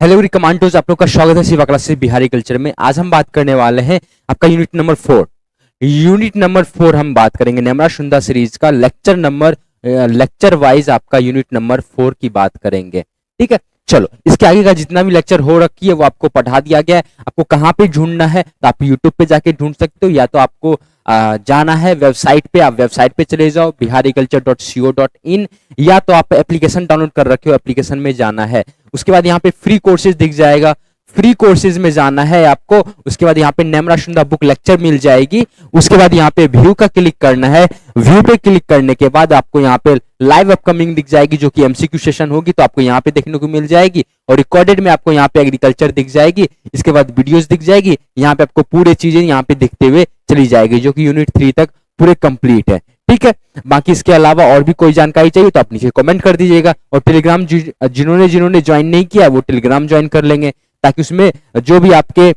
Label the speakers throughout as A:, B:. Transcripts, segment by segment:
A: Hello every commandos, आप लोग का स्वागत है सेवा क्लास से बिहारी कल्चर में। आज हम बात करने वाले हैं आपका यूनिट नंबर 4। यूनिट नंबर 4 हम बात करेंगे नेमरा शुंदा सीरीज का लेक्चर वाइज आपका यूनिट नंबर 4 की बात करेंगे। ठीक है, चलो इसके आगे का जितना भी लेक्चर हो रखी है वो आपको पढ़ा दिया गया है। आपको कहाँ पे ढूंढना है तो आप यूट्यूब पे जाके ढूंढ सकते हो, या तो आपको जाना है वेबसाइट पे, आप वेबसाइट पे चले जाओ bihariculture.co.in, या तो आप एप्लीकेशन डाउनलोड कर रखे हो, एप्लीकेशन में जाना है। उसके बाद यहाँ पे फ्री कोर्सेज दिख जाएगा, फ्री कोर्सेज में जाना है आपको। उसके बाद यहाँ पे नेमरा शुंदा बुक लेक्चर मिल जाएगी। उसके बाद यहाँ पे व्यू का क्लिक करना है। व्यू पे क्लिक करने के बाद आपको यहाँ पे लाइव अपकमिंग दिख जाएगी, जो कि एमसीक्यू सेशन होगी तो आपको यहाँ पे देखने को मिल जाएगी। और रिकॉर्डेड में आपको यहाँ पे एग्रीकल्चर दिख जाएगी। इसके बाद वीडियोस दिख जाएगी। यहाँ पे आपको पूरे चीजें यहाँ पे दिखते हुए चली जाएगी, जो कि यूनिट 3 तक पूरे कंप्लीट है। ठीक है, बाकी इसके अलावा और भी कोई जानकारी चाहिए तो आप नीचे कमेंट कर दीजिएगा। और टेलीग्राम जिन्होंने ज्वाइन नहीं किया वो टेलीग्राम ज्वाइन कर लेंगे, ताकि उसमें जो भी आपके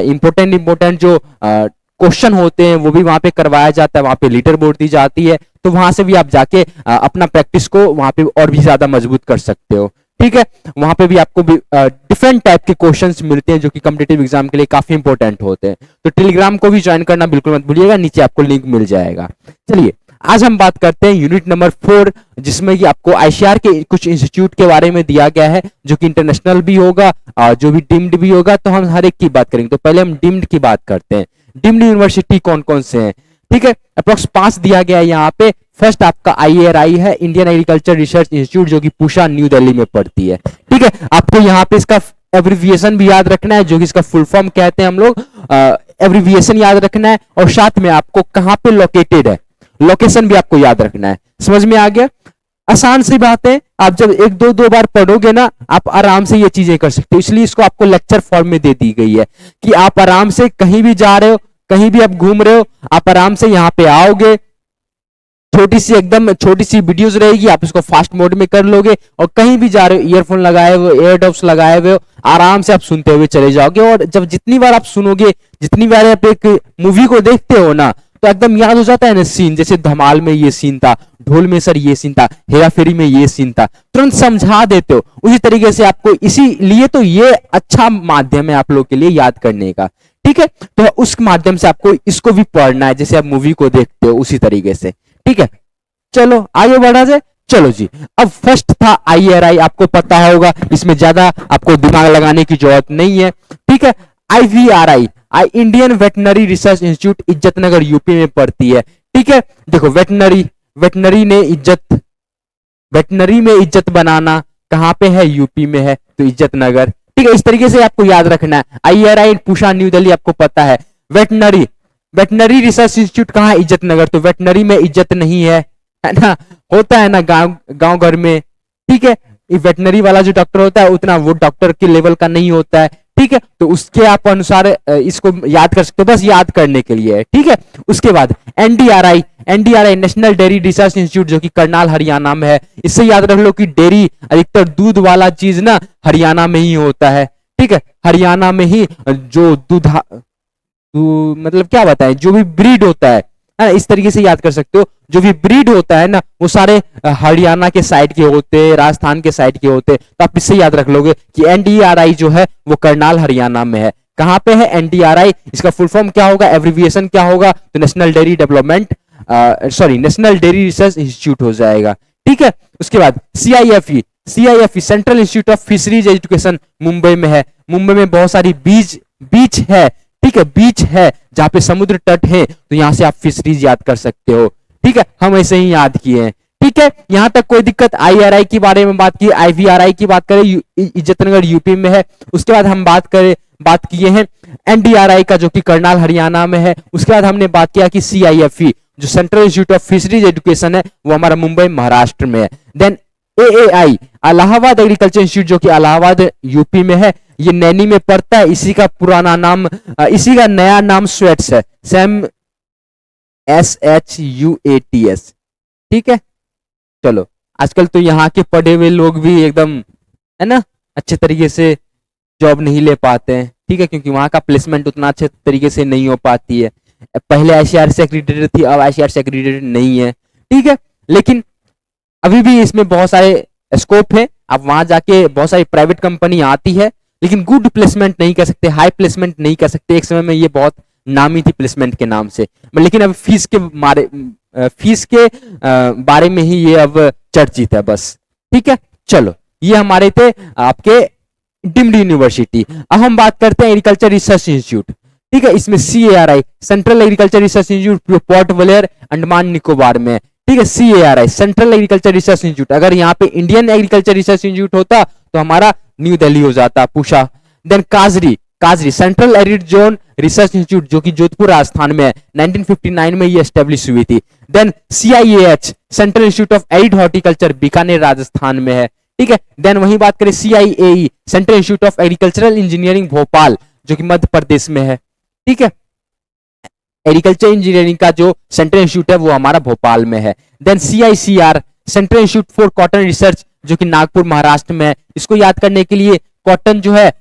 A: इंपोर्टेंट जो क्वेश्चन होते हैं वो भी वहां पे करवाया जाता है। वहां पे लीडर बोर्ड दी जाती है, तो वहां से भी आप जाके अपना प्रैक्टिस को वहां पे और भी ज्यादा मजबूत कर सकते हो। ठीक है, वहां पे भी आपको डिफरेंट टाइप के क्वेश्चंस मिलते हैं जो कि कॉम्पिटिटिव एग्जाम के लिए काफी इंपॉर्टेंट होते हैं। तो टेलीग्राम को भी ज्वाइन करना बिल्कुल मत भूलिएगा, नीचे आपको लिंक मिल जाएगा। चलिए आज हम बात करते हैं यूनिट नंबर 4, जिसमें कि आपको आईसीआर के कुछ इंस्टीट्यूट के बारे में दिया गया है, जो कि इंटरनेशनल भी होगा और जो भी डीम्ड भी होगा। तो हम हर एक की बात करेंगे। तो पहले हम डीम्ड की बात करते हैं। डीम्ड यूनिवर्सिटी कौन कौन से हैं? ठीक है, अप्रोक्स 5 दिया गया है यहाँ पे। फर्स्ट आपका IARI है, इंडियन एग्रीकल्चर रिसर्च इंस्टीट्यूट, जो कि पूसा न्यू दिल्ली में पड़ती है। ठीक है, आपको यहाँ पे इसका एब्रिविएशन भी याद रखना है, जो कि इसका फुल फॉर्म कहते हैं हम लोग। एब्रिविएशन याद रखना है और साथ में आपको कहाँ पे लोकेटेड है, लोकेशन भी आपको याद रखना है। समझ में आ गया? आसान सी बात है, आप जब एक दो बार पढ़ोगे ना, आप आराम से ये चीजें कर सकते हो। इसलिए इसको आपको लेक्चर फॉर्म में दे दी गई है कि आप आराम से कहीं भी जा रहे हो, कहीं भी आप घूम रहे हो, आप आराम से यहाँ पे आओगे। एकदम छोटी सी वीडियोस रहेगी, आप इसको फास्ट मोड में कर लोगे और कहीं भी जा रहे हो, ईयरफोन लगाए हुए, एयरडॉप्स लगाए हुए हो, आराम से आप सुनते हुए चले जाओगे। और जब जितनी बार आप सुनोगे, जितनी बार आप एक मूवी को देखते हो ना, तो एकदम याद हो जाता है ना सीन। जैसे धमाल में ये सीन था, ढोल में सर ये सीन था, हेरा फेरी में ये सीन था, तुरंत समझा देते हो। उसी तरीके से आपको, इसीलिए तो ये अच्छा माध्यम है आप लोग के लिए याद करने का। ठीक है, तो उस माध्यम से आपको इसको भी पढ़ना है, जैसे आप मूवी को देखते हो उसी तरीके से। ठीक है, चलो आगे बढ़ा जाए। चलो जी, अब फर्स्ट था IARI, आपको पता होगा, इसमें ज्यादा आपको दिमाग लगाने की जरूरत नहीं है। ठीक है, IVRI, Indian veterinary research institute, Izzatnagar UP में पड़ती है। ठीक है, देखो वेटनरी में इज्जत बनाना कहां पे है? यूपी में है, तो इज्जतनगर। ठीक है, इस तरीके से आपको याद रखना है। IARI पूसा न्यू दिल्ली आपको पता है। वेटनरी रिसर्च इंस्टीट्यूट कहाँ है? इज्जतनगर। तो वेटनरी में इज्जत नहीं है ना, होता है ना गांव घर में। ठीक है, वेटनरी वाला जो डॉक्टर होता है उतना वो डॉक्टर के लेवल का नहीं होता है। ठीक है, तो उसके आप अनुसार इसको याद कर सकते हो, बस याद करने के लिए है। ठीक है, उसके बाद NDRI national dairy research institute, जो कि करनाल हरियाणा में है। इससे याद रख लो कि डेयरी, अधिकतर दूध वाला चीज ना हरियाणा में ही होता है। ठीक है, हरियाणा में ही जो मतलब क्या बताएं, जो भी ब्रीड होता है, इस तरीके से याद कर सकते हो। जो भी ब्रीड होता है ना, वो सारे हरियाणा के साइड के होते, राजस्थान के साइड के होते। तो आप इससे याद रख लोगे कि NDRI जो है वो करनाल हरियाणा में है। कहां पे है NDRI? इसका फुल फॉर्म क्या होगा, एब्रिविएशन क्या होगा? तो नेशनल डेयरी रिसर्च इंस्टीट्यूट हो जाएगा। ठीक है, उसके बाद CIFE central institute of fisheries education, Mumbai में है। मुंबई में बहुत सारी बीच है। ठीक है, बीच है जहां पे समुद्र तट है, तो यहां से आप फिशरीज याद कर सकते हो। ठीक है, हम ऐसे ही याद किए हैं। ठीक है, यहां तक कोई दिक्कत? IARI की बारे में बात की, IVRI की बात करें, इज्जतनगर यूपी में है। उसके बाद हम बात किए हैं NDRI का, जो कि करनाल हरियाणा में है। उसके बाद हमने बात किया कि CIFE जो central institute of fisheries education है, वो हमारा मुंबई महाराष्ट्र में है। Then AAI Allahabad agriculture institute, जो कि इलाहाबाद यूपी में है, ये नैनी में पड़ता है। इसी का नया नाम स्वेट्स है, SHUATS। ठीक है, चलो आजकल तो यहाँ के पढ़े हुए लोग भी एकदम, है ना, अच्छे तरीके से जॉब नहीं ले पाते हैं। ठीक है, क्योंकि वहां का प्लेसमेंट उतना अच्छे तरीके से नहीं हो पाती है। पहले ICAR से एक्रीडेटेड थी, अब ICAR से एक्रीडेटेड नहीं है। ठीक है, लेकिन अभी भी इसमें बहुत सारे स्कोप है। आप वहां जाके, बहुत सारी प्राइवेट कंपनी आती है, लेकिन गुड प्लेसमेंट नहीं कह सकते, हाई प्लेसमेंट नहीं कह सकते। एक समय में ये बहुत नामी थी प्लेसमेंट के नाम से, लेकिन अब फीस के बारे में ही ये अब चर्चित है बस। ठीक है, चलो ये हमारे थे आपके डिम्ड यूनिवर्सिटी। अब हम बात करते हैं एग्रीकल्चर रिसर्च इंस्टीट्यूट। ठीक है, इसमें CARI central agriculture research institute port Blair Andaman Nicobar में। ठीक है, CARI central agriculture research institute. अगर यहाँ पे इंडियन एग्रीकल्चर रिसर्च इंस्टीट्यूट होता तो हमारा न्यू दिल्ली हो जाता, पूछा। देन काजरी central arid zone research institute जो कि जोधपुर राजस्थान में है, 1959 में ये एस्टेब्लिश हुई थी। Then CIAH central institute of arid horticulture Bikaner Rajasthan में है। ठीक है, देन वही बात करें CIAE central institute of agricultural engineering Bhopal जो कि मध्य प्रदेश में है। ठीक है, एग्रीकल्चर इंजीनियरिंग का जो सेंट्रल इंस्टीट्यूट है वो हमारा भोपाल में है। Then CICR central institute for cotton research जो कि नागपुर महाराष्ट्र में है। इसको याद करने के लिए, कॉटन जो है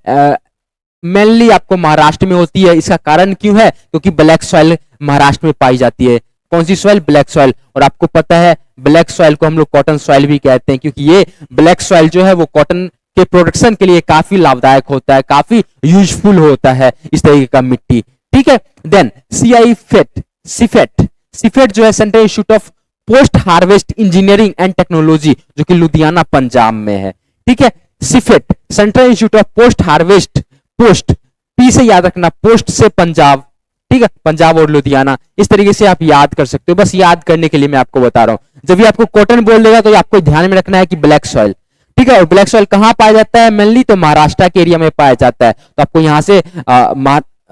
A: मेनली आपको महाराष्ट्र में होती है। इसका कारण क्यों है? क्योंकि ब्लैक सॉइल महाराष्ट्र में पाई जाती है। कौन सी सॉइल? Black soil. और आपको पता है ब्लैक सॉइल को हम लोग कॉटन सॉइल भी कहते हैं, क्योंकि ये ब्लैक सॉइल जो है वो कॉटन के प्रोडक्शन के लिए काफी लाभदायक होता है, काफी यूजफुल होता है इस तरीके का मिट्टी। ठीक है, देन सिफेट जो है central institute of post harvest engineering and technology जो कि लुधियाना पंजाब में है। ठीक है, CIPHET central institute of post harvest, post P से याद रखना, पोस्ट से पंजाब। ठीक है, पंजाब और लुधियाना, इस तरीके से आप याद कर सकते हो। बस याद करने के लिए मैं आपको बता रहा हूं। जब भी आपको कॉटन बोल देगा तो आपको ध्यान में रखना है कि ब्लैक सॉइल। ठीक है, और ब्लैक सॉइल कहां पाया जाता है? मेनली तो महाराष्ट्र के एरिया में पाया जाता है, तो आपको यहां से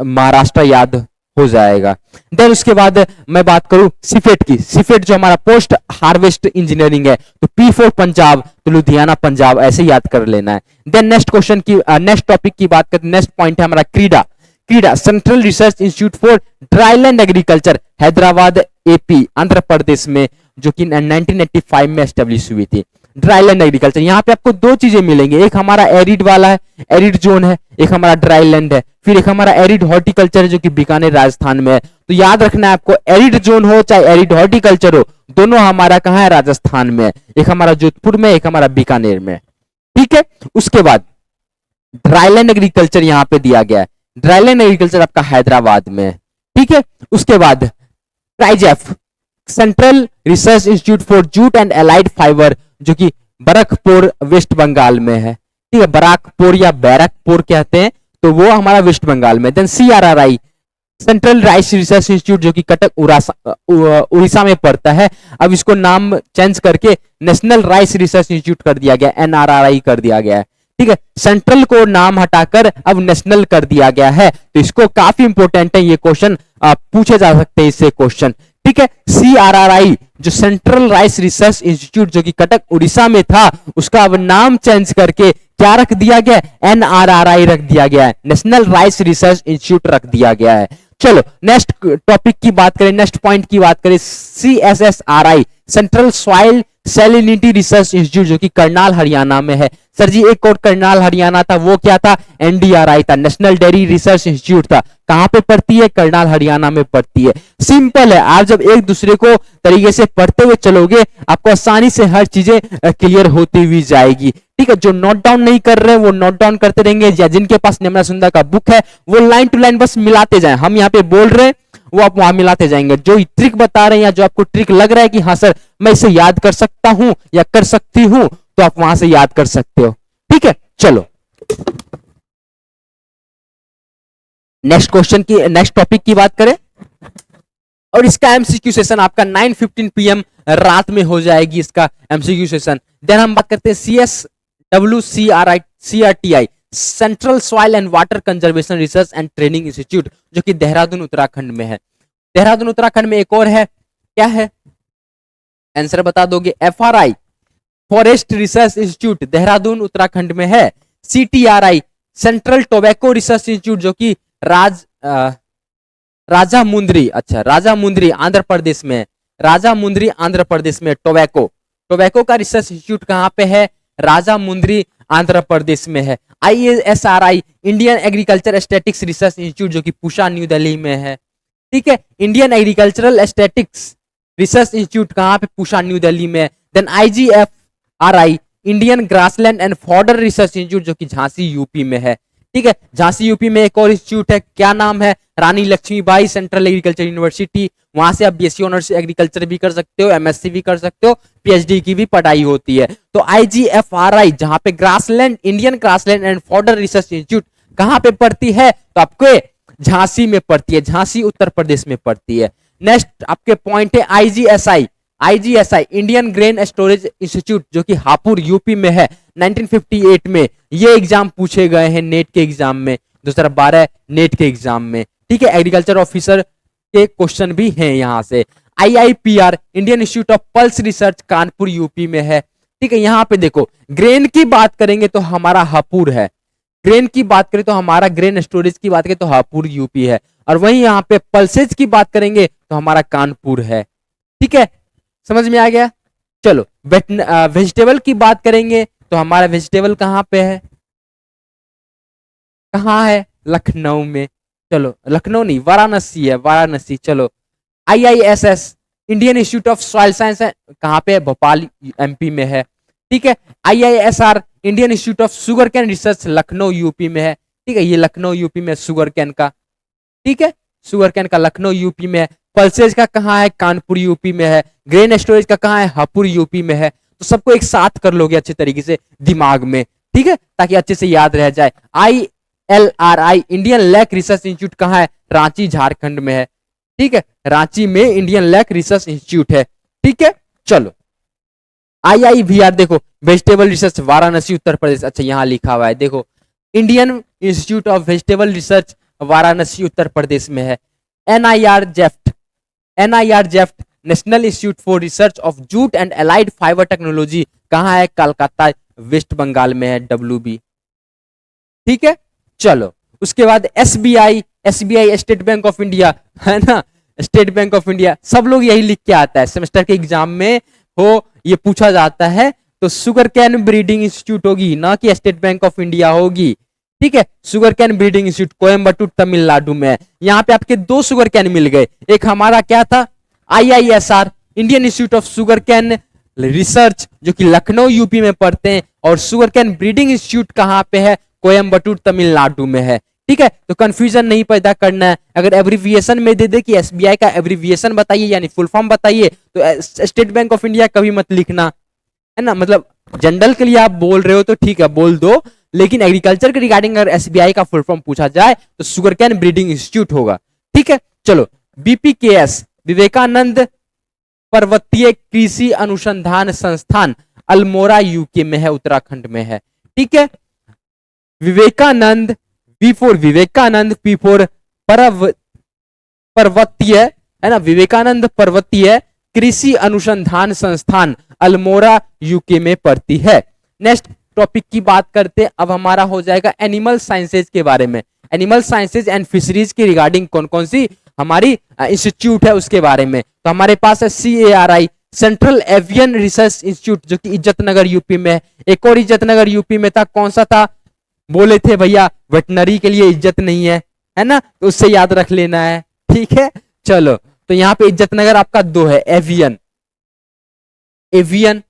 A: महाराष्ट्र याद हो जाएगा। देन उसके बाद मैं बात करूं सिफेट की, सिफेट जो हमारा पोस्ट हार्वेस्ट इंजीनियरिंग है, तो P फॉर पंजाब, तो लुधियाना पंजाब, ऐसे याद कर लेना है। देन नेक्स्ट टॉपिक की बात करते हैं। नेक्स्ट पॉइंट है हमारा CRIDA central research institute for dryland agriculture Hyderabad AP Andhra Pradesh में, जो कि 1985 में एस्टेब्लिश हुई थी। ड्राईलैंड एग्रीकल्चर, यहाँ पे आपको दो चीजें मिलेंगे, एक हमारा एरिड वाला है, एरिड जोन है, एक हमारा ड्राईलैंड है, फिर एक हमारा एरिड हॉर्टिकल्चर है जो कि बीकानेर राजस्थान में है। तो याद रखना है आपको, एरिड जोन हो चाहे एरिड हॉर्टिकल्चर हो, दोनों हमारा कहाँ है? राजस्थान में है। एक हमारा जोधपुर में, एक हमारा बीकानेर में। ठीक है, उसके बाद ड्राईलैंड एग्रीकल्चर यहाँ पे दिया गया है, ड्राईलैंड एग्रीकल्चर आपका हैदराबाद में है। ठीक है, उसके बाद CRIJAF central research institute for jute and allied fibre जो कि बरकपुर वेस्ट बंगाल में है। ठीक है, बराकपुर या बैरकपुर कहते हैं, तो वो हमारा वेस्ट बंगाल में। Then CRRI central rice research institute जो कि कटक उड़ीसा में पड़ता है। अब इसको नाम चेंज करके नेशनल राइस रिसर्च इंस्टीट्यूट कर दिया गया, NRRI कर दिया गया है। ठीक है, सेंट्रल को नाम हटाकर अब नेशनल कर दिया गया है, तो इसको काफी इंपॉर्टेंट है, ये क्वेश्चन पूछे जा सकते हैं इससे क्वेश्चन। ठीक है, CRRI जो सेंट्रल राइस रिसर्च इंस्टीट्यूट जो कि कटक उड़ीसा में था, उसका अब नाम चेंज करके क्या रख दिया गया? NRRI रख दिया गया है, नेशनल राइस रिसर्च इंस्टीट्यूट रख दिया गया है। चलो नेक्स्ट टॉपिक की बात करें, नेक्स्ट पॉइंट की बात करें, CSSRI central soil salinity research institute जो कि करनाल हरियाणा में है। सर जी एक और करनाल हरियाणा था, वो क्या था? NDRI था, नेशनल डेयरी रिसर्च इंस्टीट्यूट था। कहां पे पड़ती है? करनाल हरियाणा में पड़ती है। सिंपल है, आप जब एक दूसरे को तरीके से पढ़ते हुए चलोगे आपको आसानी से हर चीजें क्लियर होती हुई जाएगी। ठीक है, जो नोट डाउन नहीं कर रहे हैं वो नोट डाउन करते रहेंगे, या जिनके पास निर्मला सुंदर का बुक है वो लाइन टू लाइन बस मिलाते जाएं। हम यहाँ पे बोल रहे हैं वो आप वहां मिलाते जाएंगे। जो ट्रिक बता रहे हैं या जो आपको ट्रिक लग रहा है कि हाँ सर मैं इसे याद कर सकता हूं या कर सकती हूं, तो आप वहां से याद कर सकते हो। ठीक है, चलो नेक्स्ट टॉपिक की बात करें, और इसका MCQ सेशन आपका 9:15 PM रात में हो जाएगी, इसका MCQ सेशन। देन हम बात करते हैं CRTI central soil and water conservation research and training institute जो कि देहरादून उत्तराखंड में है। देहरादून उत्तराखंड में एक और है, क्या है? आंसर बता दोगे? FRI forest research institute Dehradun Uttarakhand में है। CTRI central tobacco research institute जो कि राजामुंद्री आंध्र प्रदेश में है। राजामुंद्री आंध्र प्रदेश में टोबैको का रिसर्च इंस्टीट्यूट कहां पे है? राजामुंद्री आंध्र प्रदेश में है। IASRI Indian agriculture statics research institute जो कि पूसा न्यू दिल्ली में है। ठीक है, Indian agricultural statics research institute कहां पे? पूसा न्यू दिल्ली में। Then IGFRI Indian grassland and fodder research institute जो कि झांसी यूपी में है। ठीक है। झांसी यूपी में एक और इंस्टीट्यूट है, क्या नाम है, रानी लक्ष्मीबाई सेंट्रल एग्रीकल्चर यूनिवर्सिटी। वहां से आप बीएससी ऑनर्स एग्रीकल्चर भी कर सकते हो, एमएससी भी कर सकते हो, पीएचडी की भी पढ़ाई होती है। तो आईजीएफआरआई जहां पे grassland Indian grassland and fodder research institute कहां पे पड़ती है, तो आपको झांसी में पड़ती है, झांसी उत्तर प्रदेश में पड़ती है। नेक्स्ट आपके पॉइंट है आईजीएसआई, आईजीएसआई इंडियन ग्रेन स्टोरेज इंस्टीट्यूट जो कि हापुड़ यूपी में है। 1958 में ये एग्जाम पूछे गए हैं नेट के एग्जाम में, 2012 नेट के एग्जाम में, ठीक है। एग्रीकल्चर ऑफिसर के क्वेश्चन भी हैं यहां से। IIPR Indian institute of pulse research Kanpur UP में है, ठीक है। यहां पे देखो ग्रेन की बात करेंगे तो हमारा हापुड़ है, ग्रेन की बात करें तो हमारा ग्रेन स्टोरेज की बात करें तो हापुड़ यूपी है, और वहीं यहाँ पे पल्सेज की बात करेंगे तो हमारा कानपुर है, ठीक है। समझ में आ गया। चलो वेजिटेबल की बात करेंगे तो हमारा वेजिटेबल कहाँ पे है, कहाँ है, लखनऊ में। चलो लखनऊ नहीं, वाराणसी है, वाराणसी। चलो IISS Indian institute of soil science है, कहाँ पे है, भोपाल एमपी में है, ठीक है। IISR Indian institute of sugar cane research Lucknow UP में है, ठीक है। ये लखनऊ यूपी में शुगर कैन का, ठीक है, शुगर कैन का लखनऊ यूपी में है। पल्सेज का कहाँ है, कानपुर यूपी में है। ग्रेन स्टोरेज का कहाँ है, हापुड़ यूपी में है। तो सबको एक साथ कर लोगे अच्छे तरीके से दिमाग में, ठीक है, ताकि अच्छे से याद रह जाए। ILRI Indian lac research institute कहाँ है, रांची झारखंड में है, ठीक है। रांची में इंडियन लैक रिसर्च इंस्टीट्यूट है, ठीक है। चलो IIVR देखो वेजिटेबल रिसर्च वाराणसी उत्तर प्रदेश, अच्छा यहाँ लिखा हुआ है देखो, Indian institute of vegetable research Varanasi Uttar Pradesh में है। NIRJEFT national institute for research of jute and allied fibre technology कहाँ है, कलकत्ता वेस्ट बंगाल में है, WB, ठीक है। चलो उसके बाद SBI state bank of India है ना, स्टेट बैंक ऑफ इंडिया, सब लोग यही लिख के आता है सेमेस्टर के एग्जाम में हो, ये पूछा जाता है तो शुगर कैन ब्रीडिंग इंस्टीट्यूट होगी ना कि स्टेट बैंक ऑफ इंडिया होगी, ठीक है। Sugar cane breeding institute Coimbatore Tamil Nadu में है। यहाँ पे आपके दो शुगर कैन मिल गए, एक हमारा क्या था IISR Indian institute of sugar cane research जो कि लखनऊ यूपी में पढ़ते हैं, और शुगर कैन ब्रीडिंग इंस्टीट्यूट कहाँ पे है, कोयम्बटूर तमिलनाडु में है, ठीक है। तो कंफ्यूजन नहीं पैदा करना है। अगर एब्रीविएशन में दे दे कि SBI का एब्रीविएशन बताइए यानी फुल फॉर्म बताइए, तो स्टेट बैंक ऑफ इंडिया कभी मत लिखना, है ना। मतलब जनरल के लिए आप बोल रहे हो तो ठीक है बोल दो, लेकिन एग्रीकल्चर के रिगार्डिंग अगर SBI का फुल फॉर्म पूछा जाए तो शुगर कैन ब्रीडिंग इंस्टीट्यूट होगा, ठीक है। चलो BPKS विवेकानंद पर्वतीय कृषि अनुसंधान संस्थान अल्मोड़ा यूके में है, उत्तराखंड में है, ठीक है। Vivekananda V for Vivekananda, P for Parvatiya, है ना, विवेकानंद पर्वतीय कृषि अनुसंधान संस्थान अल्मोड़ा यूके में पड़ती है। नेक्स्ट टॉपिक की बात करते, अब हमारा हो जाएगा एनिमल साइंसेज के बारे में। एनिमल साइंसेज एंड फिशरीज के रिगार्डिंग कौन कौन सी हमारी इंस्टीट्यूट है उसके बारे में। तो हमारे पास है CARI central avian research institute जो कि इज्जतनगर यूपी में है। एक और इज्जतनगर यूपी में था, कौन सा था, बोले थे भैया वेटनरी के लिए इज्जत नहीं है ना, तो उससे याद रख लेना है, ठीक है। चलो तो यहाँ पे इज्जतनगर आपका 2 है, एवियन, एवियन,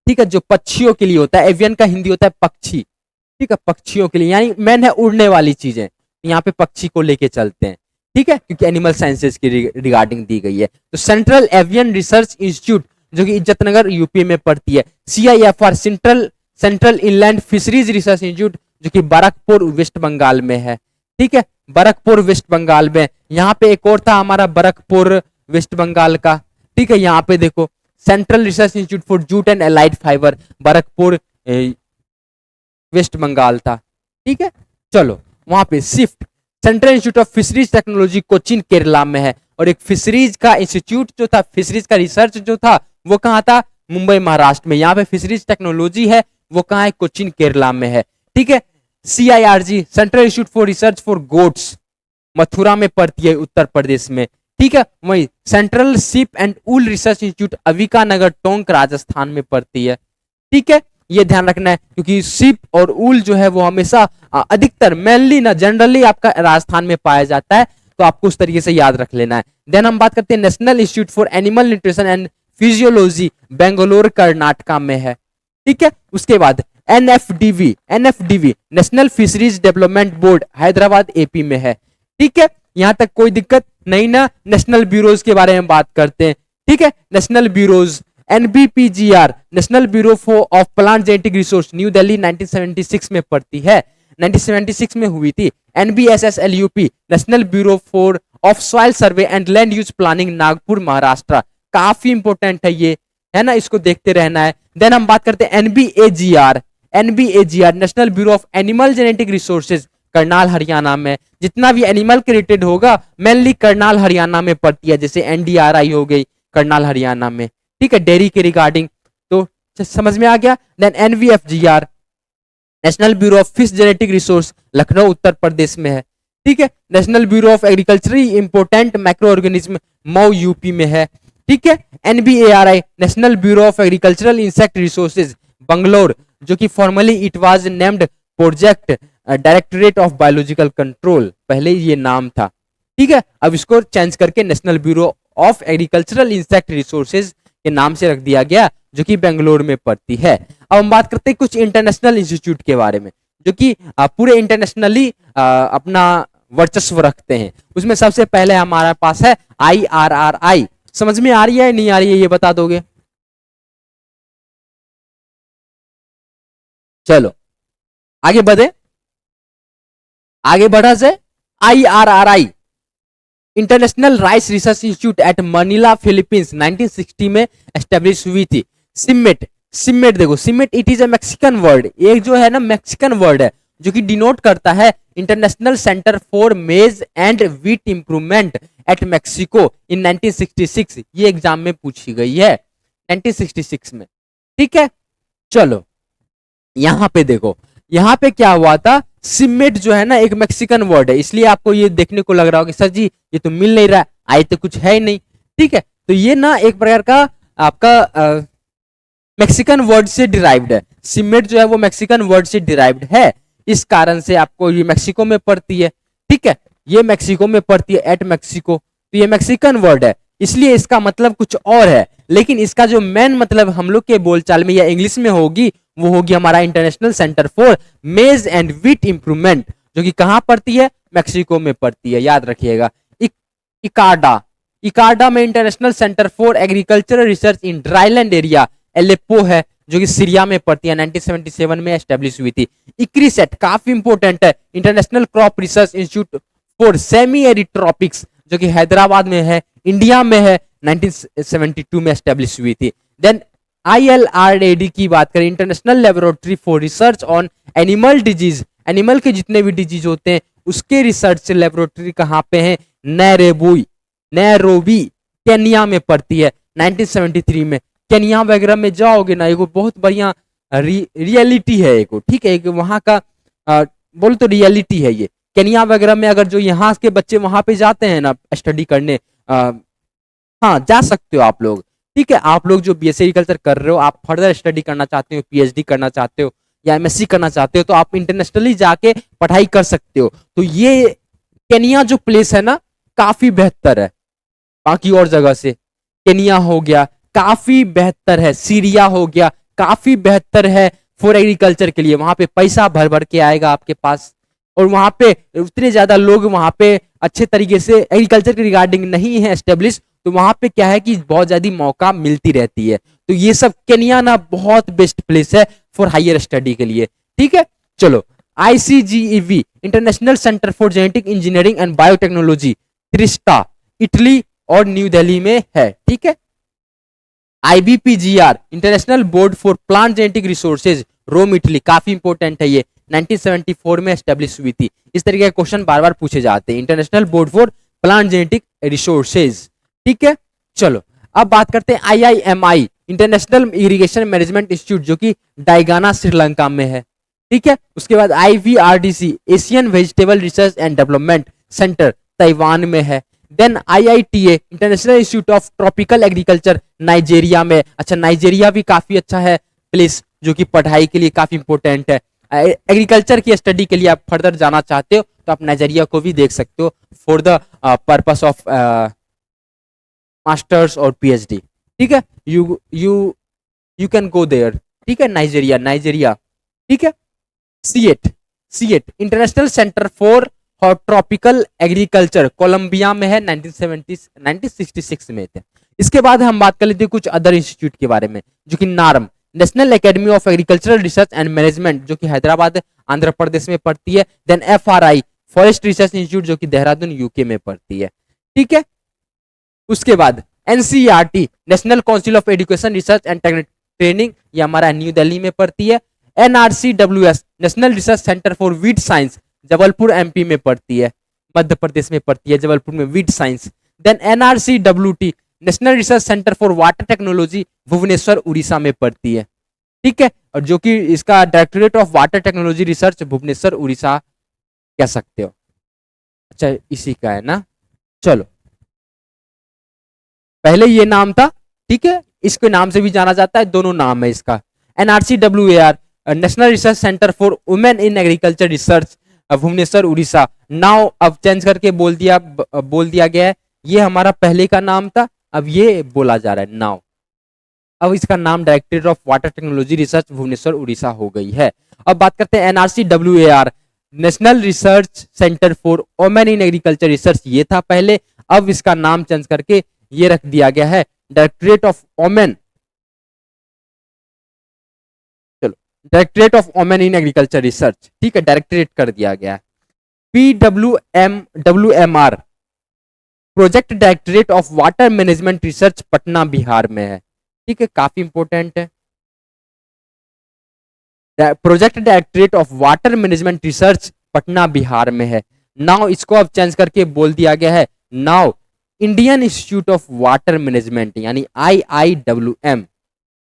A: ठीक है, जो पक्षियों के लिए होता है। एवियन का हिंदी होता है पक्षी, ठीक है, पक्षियों के लिए, यानी मैन है उड़ने वाली चीजें, यहाँ पे पक्षी को लेके चलते हैं, ठीक है, क्योंकि एनिमल साइंसेज की रिगार्डिंग दी गई है। तो सेंट्रल एवियन रिसर्च इंस्टीट्यूट जो कि इज्जतनगर यूपी में पड़ती है। CIFR central inland fisheries research institute जो कि बरकपुर वेस्ट बंगाल में है, ठीक है, बरकपुर वेस्ट बंगाल में। यहाँ पे एक और था हमारा बरकपुर वेस्ट बंगाल का, ठीक है। यहाँ पे देखो central research institute for jute and allied fibre Barrackpore West Bengal था, ठीक है। चलो वहां पे shift central institute of fisheries technology Cochin Kerala में है, और एक फिशरीज का इंस्टीट्यूट जो था, फिशरीज का रिसर्च जो था वो कहाँ था, मुंबई महाराष्ट्र में। यहाँ पे फिशरीज टेक्नोलॉजी है वो कहाँ है, कोचीन केरला में है, ठीक है। CIRG central institute for research for goats Mathura में पड़ती है, उत्तर प्रदेश में, ठीक है। वही central sheep and wool research institute Avikanagar Tonk Rajasthan में पड़ती है, ठीक है। ये ध्यान रखना है क्योंकि शिप और ऊल जो है वो हमेशा अधिकतर मेनली ना जनरली आपका राजस्थान में पाया जाता है, तो आपको उस तरीके से याद रख लेना है। देन हम बात करते हैं national institute for animal nutrition and physiology Bangalore Karnataka में है, ठीक है। उसके बाद NFDB national fisheries development board Hyderabad AP में है। ठीक है, यहां तक कोई दिक्कत नहीं ना। नेशनल ब्यूरोज के बारे में बात करते हैं। ठीक है, national bureaus NBPGR national bureau of plant genetic resource New Delhi 1976 में पड़ती है, 1976 में हुई थी। NBSSLUP national bureau of soil survey and land use planning Nagpur Maharashtra, काफी इंपॉर्टेंट है ये, है ना, इसको देखते रहना है। देन हम बात करते हैं NBAGR national bureau of animal genetic resources Karnal Haryana में। जितना भी एनिमल के रिलेटेड होगा मेनली करनाल हरियाणा में पड़ती है, जैसे एनडीआरआई हो गई करनाल हरियाणा में। ठीक है, डेयरी के रिगार्डिंग तो समझ में आ गया। Then NBFGR national bureau of fish genetic resource Lucknow Uttar Pradesh में है। ठीक है, national bureau of agriculturally important micro organism Mau UP में है। ठीक है, NBAIR national bureau of agricultural insect resources Bangalore, जो कि formerly it was named project directorate of biological control, पहले ये नाम था। ठीक है, अब इसको चेंज करके national bureau of agricultural insect resources के नाम से रख दिया गया, जो कि बेंगलोर में पड़ती है। अब हम बात करते हैं कुछ इंटरनेशनल इंस्टीट्यूट के बारे में, जो कि पूरे इंटरनेशनली अपना वर्चस्व रखते हैं। उसमें सबसे पहले हमारे पास है IRRI। समझ में आ रही है नहीं आ रही है ये बता दोगे? चलो आगे बढ़े, आगे बढ़ा से IRRI international rice research institute at Manila Philippines 1960 में एस्टेब्लिश हुई थी। सिमेट देखो, CIMMYT it is a Mexican word, एक जो है ना मैक्सिकन वर्ड है, जो कि डिनोट करता है international centre for maize and wheat improvement at Mexico in 1966। ये एग्जाम में पूछी गई है 1966 में। ठीक है, चलो यहां पे देखो, यहां पे क्या हुआ था, सिमेट जो है ना एक मैक्सिकन वर्ड है, इसलिए आपको ये देखने को लग रहा हो कि सर जी ये तो मिल नहीं रहा, आई तो कुछ है ही नहीं। ठीक है, तो ये ना एक प्रकार का आपका मैक्सिकन वर्ड से डिराइव्ड है। सिमेट जो है वो मैक्सिकन वर्ड से डिराइव्ड है, इस कारण से आपको ये मैक्सिको में पड़ती है। ठीक है, ये मैक्सिको में पड़ती है एट मैक्सिको, तो ये मैक्सिकन वर्ड है, इसलिए इसका मतलब कुछ और है। लेकिन इसका जो मेन मतलब हम लोग के बोलचाल में या इंग्लिश में होगी, वो होगी हमारा international centre for maize and wheat improvement, जो कि कहां पड़ती है, मैक्सिको में पड़ती है, याद रखिएगा। इकार्डा में international centre for agricultural research in dryland area Aleppo है, जो कि सीरिया में पड़ती है, 1977 में एस्टेब्लिश हुई थी। इक्रीसेट काफी इंपोर्टेंट है, international crop research institute for semi arid tropics, जो कि हैदराबाद में है, इंडिया में है, 1972 में एस्टेब्लिश हुई थी। देन ILRAD की बात करें, international laboratory for research on animal disease, animal के जितने भी डिजीज होते हैं उसके रिसर्च लेबोरेटरी कहाँ पे है, नैरोबी केनिया में पड़ती है, 1973 में। केनिया वगैरह में जाओगे ना, एक बहुत बढ़िया रियलिटी है एक, ठीक है, एक वहाँ का बोल तो रियलिटी है ये। केनिया वगैरह में अगर जो यहाँ के बच्चे वहां पे जाते हैं ना स्टडी करने, हाँ जा सकते हो आप लोग। ठीक है, आप लोग जो BSc एग्रीकल्चर कर रहे हो, आप फर्दर स्टडी करना चाहते हो, PhD करना चाहते हो या MSc करना चाहते हो, तो आप इंटरनेशनली जाके पढ़ाई कर सकते हो। तो ये केनिया जो प्लेस है ना काफी बेहतर है बाकी और जगह से। केनिया हो गया काफी बेहतर है, सीरिया हो गया काफी बेहतर है फॉर एग्रीकल्चर के लिए। वहां पे पैसा भर भर के आएगा आपके पास, और वहां पे उतने ज्यादा लोग वहां पे अच्छे तरीके से एग्रीकल्चर के रिगार्डिंग नहीं है एस्टेब्लिश, तो वहां पे क्या है कि बहुत ज्यादा मौका मिलती रहती है। तो ये सब केनिया ना बहुत बेस्ट प्लेस है फॉर हायर स्टडी के लिए। ठीक है, चलो ICGEV international centre for genetic engineering and biotechnology Trieste Italy और न्यू दिल्ली में है। ठीक है, IBPGR international board for plant genetic resources Rome Italy, काफी इंपॉर्टेंट है ये, 1974 में एस्टेब्लिश हुई थी। इस तरीके के क्वेश्चन बार बार पूछे जाते हैं, international board for plant genetic resources. ठीक है, चलो अब बात करते हैं IIMI international irrigation management institute, जो कि डायगाना श्रीलंका में है। ठीक है, उसके बाद IVRDC Asian vegetable research and development centre Taiwan में है। Then IITA international institute of tropical agriculture Nigeria में। अच्छा, नाइजेरिया भी काफी अच्छा है प्लेस, जो कि पढ़ाई के लिए काफी इंपॉर्टेंट है। एग्रीकल्चर की स्टडी के लिए आप फर्दर जाना चाहते हो तो आप नाइजेरिया को भी देख सकते हो for the purpose of masters और PhD। ठीक है, यू कैन गो देयर। ठीक है, नाइजेरिया ठीक है। CIAT, CIAT international centre for tropical agriculture Colombia में है, 1966 में थे। इसके बाद हम बात कर लेते हैं कुछ अदर इंस्टीट्यूट के बारे में, जो कि NAARM national academy of agricultural research and management जो कि हैदराबाद आंध्र प्रदेश में पड़ती है। Then FRI forest research institute जो कि देहरादून यूके में पड़ती है। ठीक है। उसके बाद NCERT national council of education research and training, ये हमारा न्यू दिल्ली में पड़ती है। NRCWS national research centre for weed science Jabalpur MP में पड़ती है, मध्य प्रदेश में पड़ती है, जबलपुर में weed science. Then NRCWT national research centre for water technology Bhubaneswar Orissa में पड़ती है। ठीक है। और जो कि इसका directorate of water technology research Bhubaneswar Orissa कह सकते हो। अच्छा इसी का है ना। चलो पहले ये नाम था, ठीक है, इसके नाम से भी जाना जाता है, दोनों नाम है इसका। NRCWAR national research centre for women in agriculture research Bhubaneswar Orissa. Now अब चेंज करके बोल दिया गया है। ये हमारा पहले का नाम था, अब ये बोला जा रहा है नाउ। अब इसका नाम directorate of water technology research Bhubaneswar Orissa हो गई है। अब बात करते हैं NRCWAR national research centre for women in agriculture research, ये था पहले, अब इसका नाम चेंज करके ये रख दिया गया है डायरेक्टरेट ऑफ वुमेन, चलो directorate of women in agriculture research, ठीक है, डायरेक्टरेट कर दिया गया है। PWMR project directorate of water management research Patna Bihar में है। ठीक है, काफी इंपॉर्टेंट है। Project directorate of water management research Patna Bihar में है। नाउ इसको अब चेंज करके बोल दिया गया है now Indian institute of water management, यानी IIWM।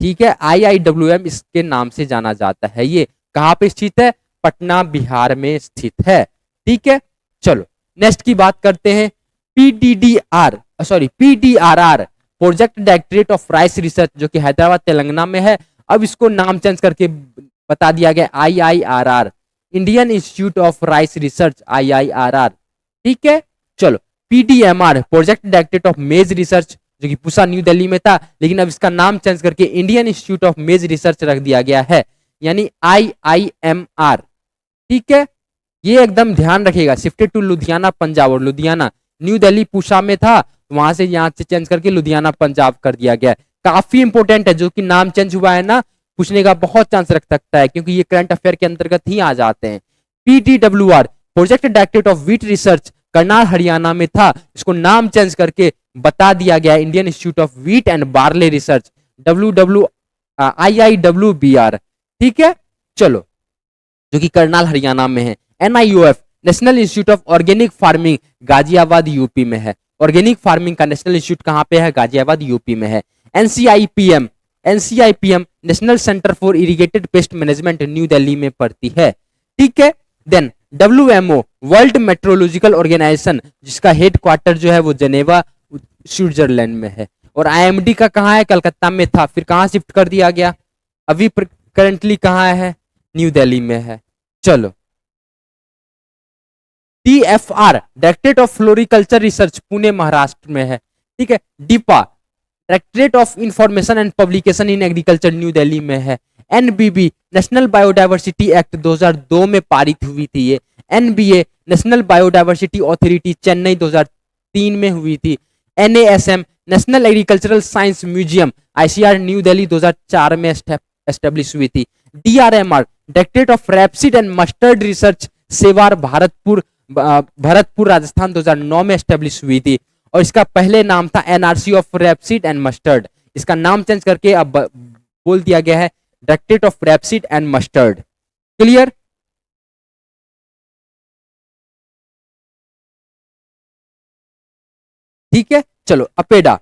A: ठीक है, IIWM इसके नाम से जाना जाता है। ये कहां पे स्थित है? पटना बिहार में स्थित है। ठीक है, चलो नेक्स्ट की बात करते हैं। PDRR project directorate of rice research जो कि हैदराबाद तेलंगाना में है। अब इसको नाम चेंज करके बता दिया गया IIRR Indian institute of rice research, IIRR। ठीक है, चलो PDMR प्रोजेक्ट डायरेक्टरेट ऑफ मेज रिसर्च जो कि पूसा न्यू दिल्ली में था, लेकिन अब इसका नाम चेंज करके इंडियन इंस्टीट्यूट ऑफ मेज रिसर्च रख दिया गया है, यानी IIMR। ठीक है, ये एकदम ध्यान रखिएगा, शिफ्टेड टू लुधियाना पंजाब, और लुधियाना न्यू दिल्ली पूसा में था, वहां से यहाँ से चेंज करके लुधियाना पंजाब कर दिया गया। काफी इंपोर्टेंट है, जो कि नाम चेंज हुआ है ना, पूछने का बहुत चांस रख सकता है, क्योंकि ये करंट अफेयर के अंतर्गत ही आ जाते हैं। PTWR project directorate of wheat research Karnal Haryana में था, इसको नाम चेंज करके बता दिया गया Indian institute of wheat and barley research, IIWBR। ठीक है, चलो जो कि करनाल हरियाणा में है। NIOF national institute of organic farming Ghaziabad UP में है। ऑर्गेनिक फार्मिंग का नेशनल इंस्टीट्यूट कहां पे है? गाजियाबाद यूपी में है। NCIPM national centre for irrigated pest management new Delhi में पड़ती है। ठीक है, then WMO world metrological organisation जिसका हेड क्वार्टर जो है वो जेनेवा स्विट्जरलैंड में है, और IMD का कहाँ है? कलकत्ता में था, फिर कहाँ शिफ्ट कर दिया गया? अभी करंटली कहाँ है? न्यू दिल्ली में है। चलो DFR directorate of floriculture research Pune Maharashtra में है। ठीक है, DIPA directorate of information and publication in agriculture New Delhi में है। NBB नेशनल बायोडायवर्सिटी एक्ट 2002 में पारित हुई थी ये। NBA national biodiversity authority Chennai 2003 में हुई थी। NASM national agricultural science museum ICR new Delhi 2004 में एस्टेब्लिश हुई थी। DRMR directorate of rapeseed and mustard research सेवार भरतपुर राजस्थान 2009 में एस्टेब्लिश हुई थी, और इसका पहले नाम था NRC of rapeseed and mustard. इसका नाम चेंज करके अब बोल दिया गया है directorate of rapeseed and mustard. Clear? ठीक है, चलो APEDA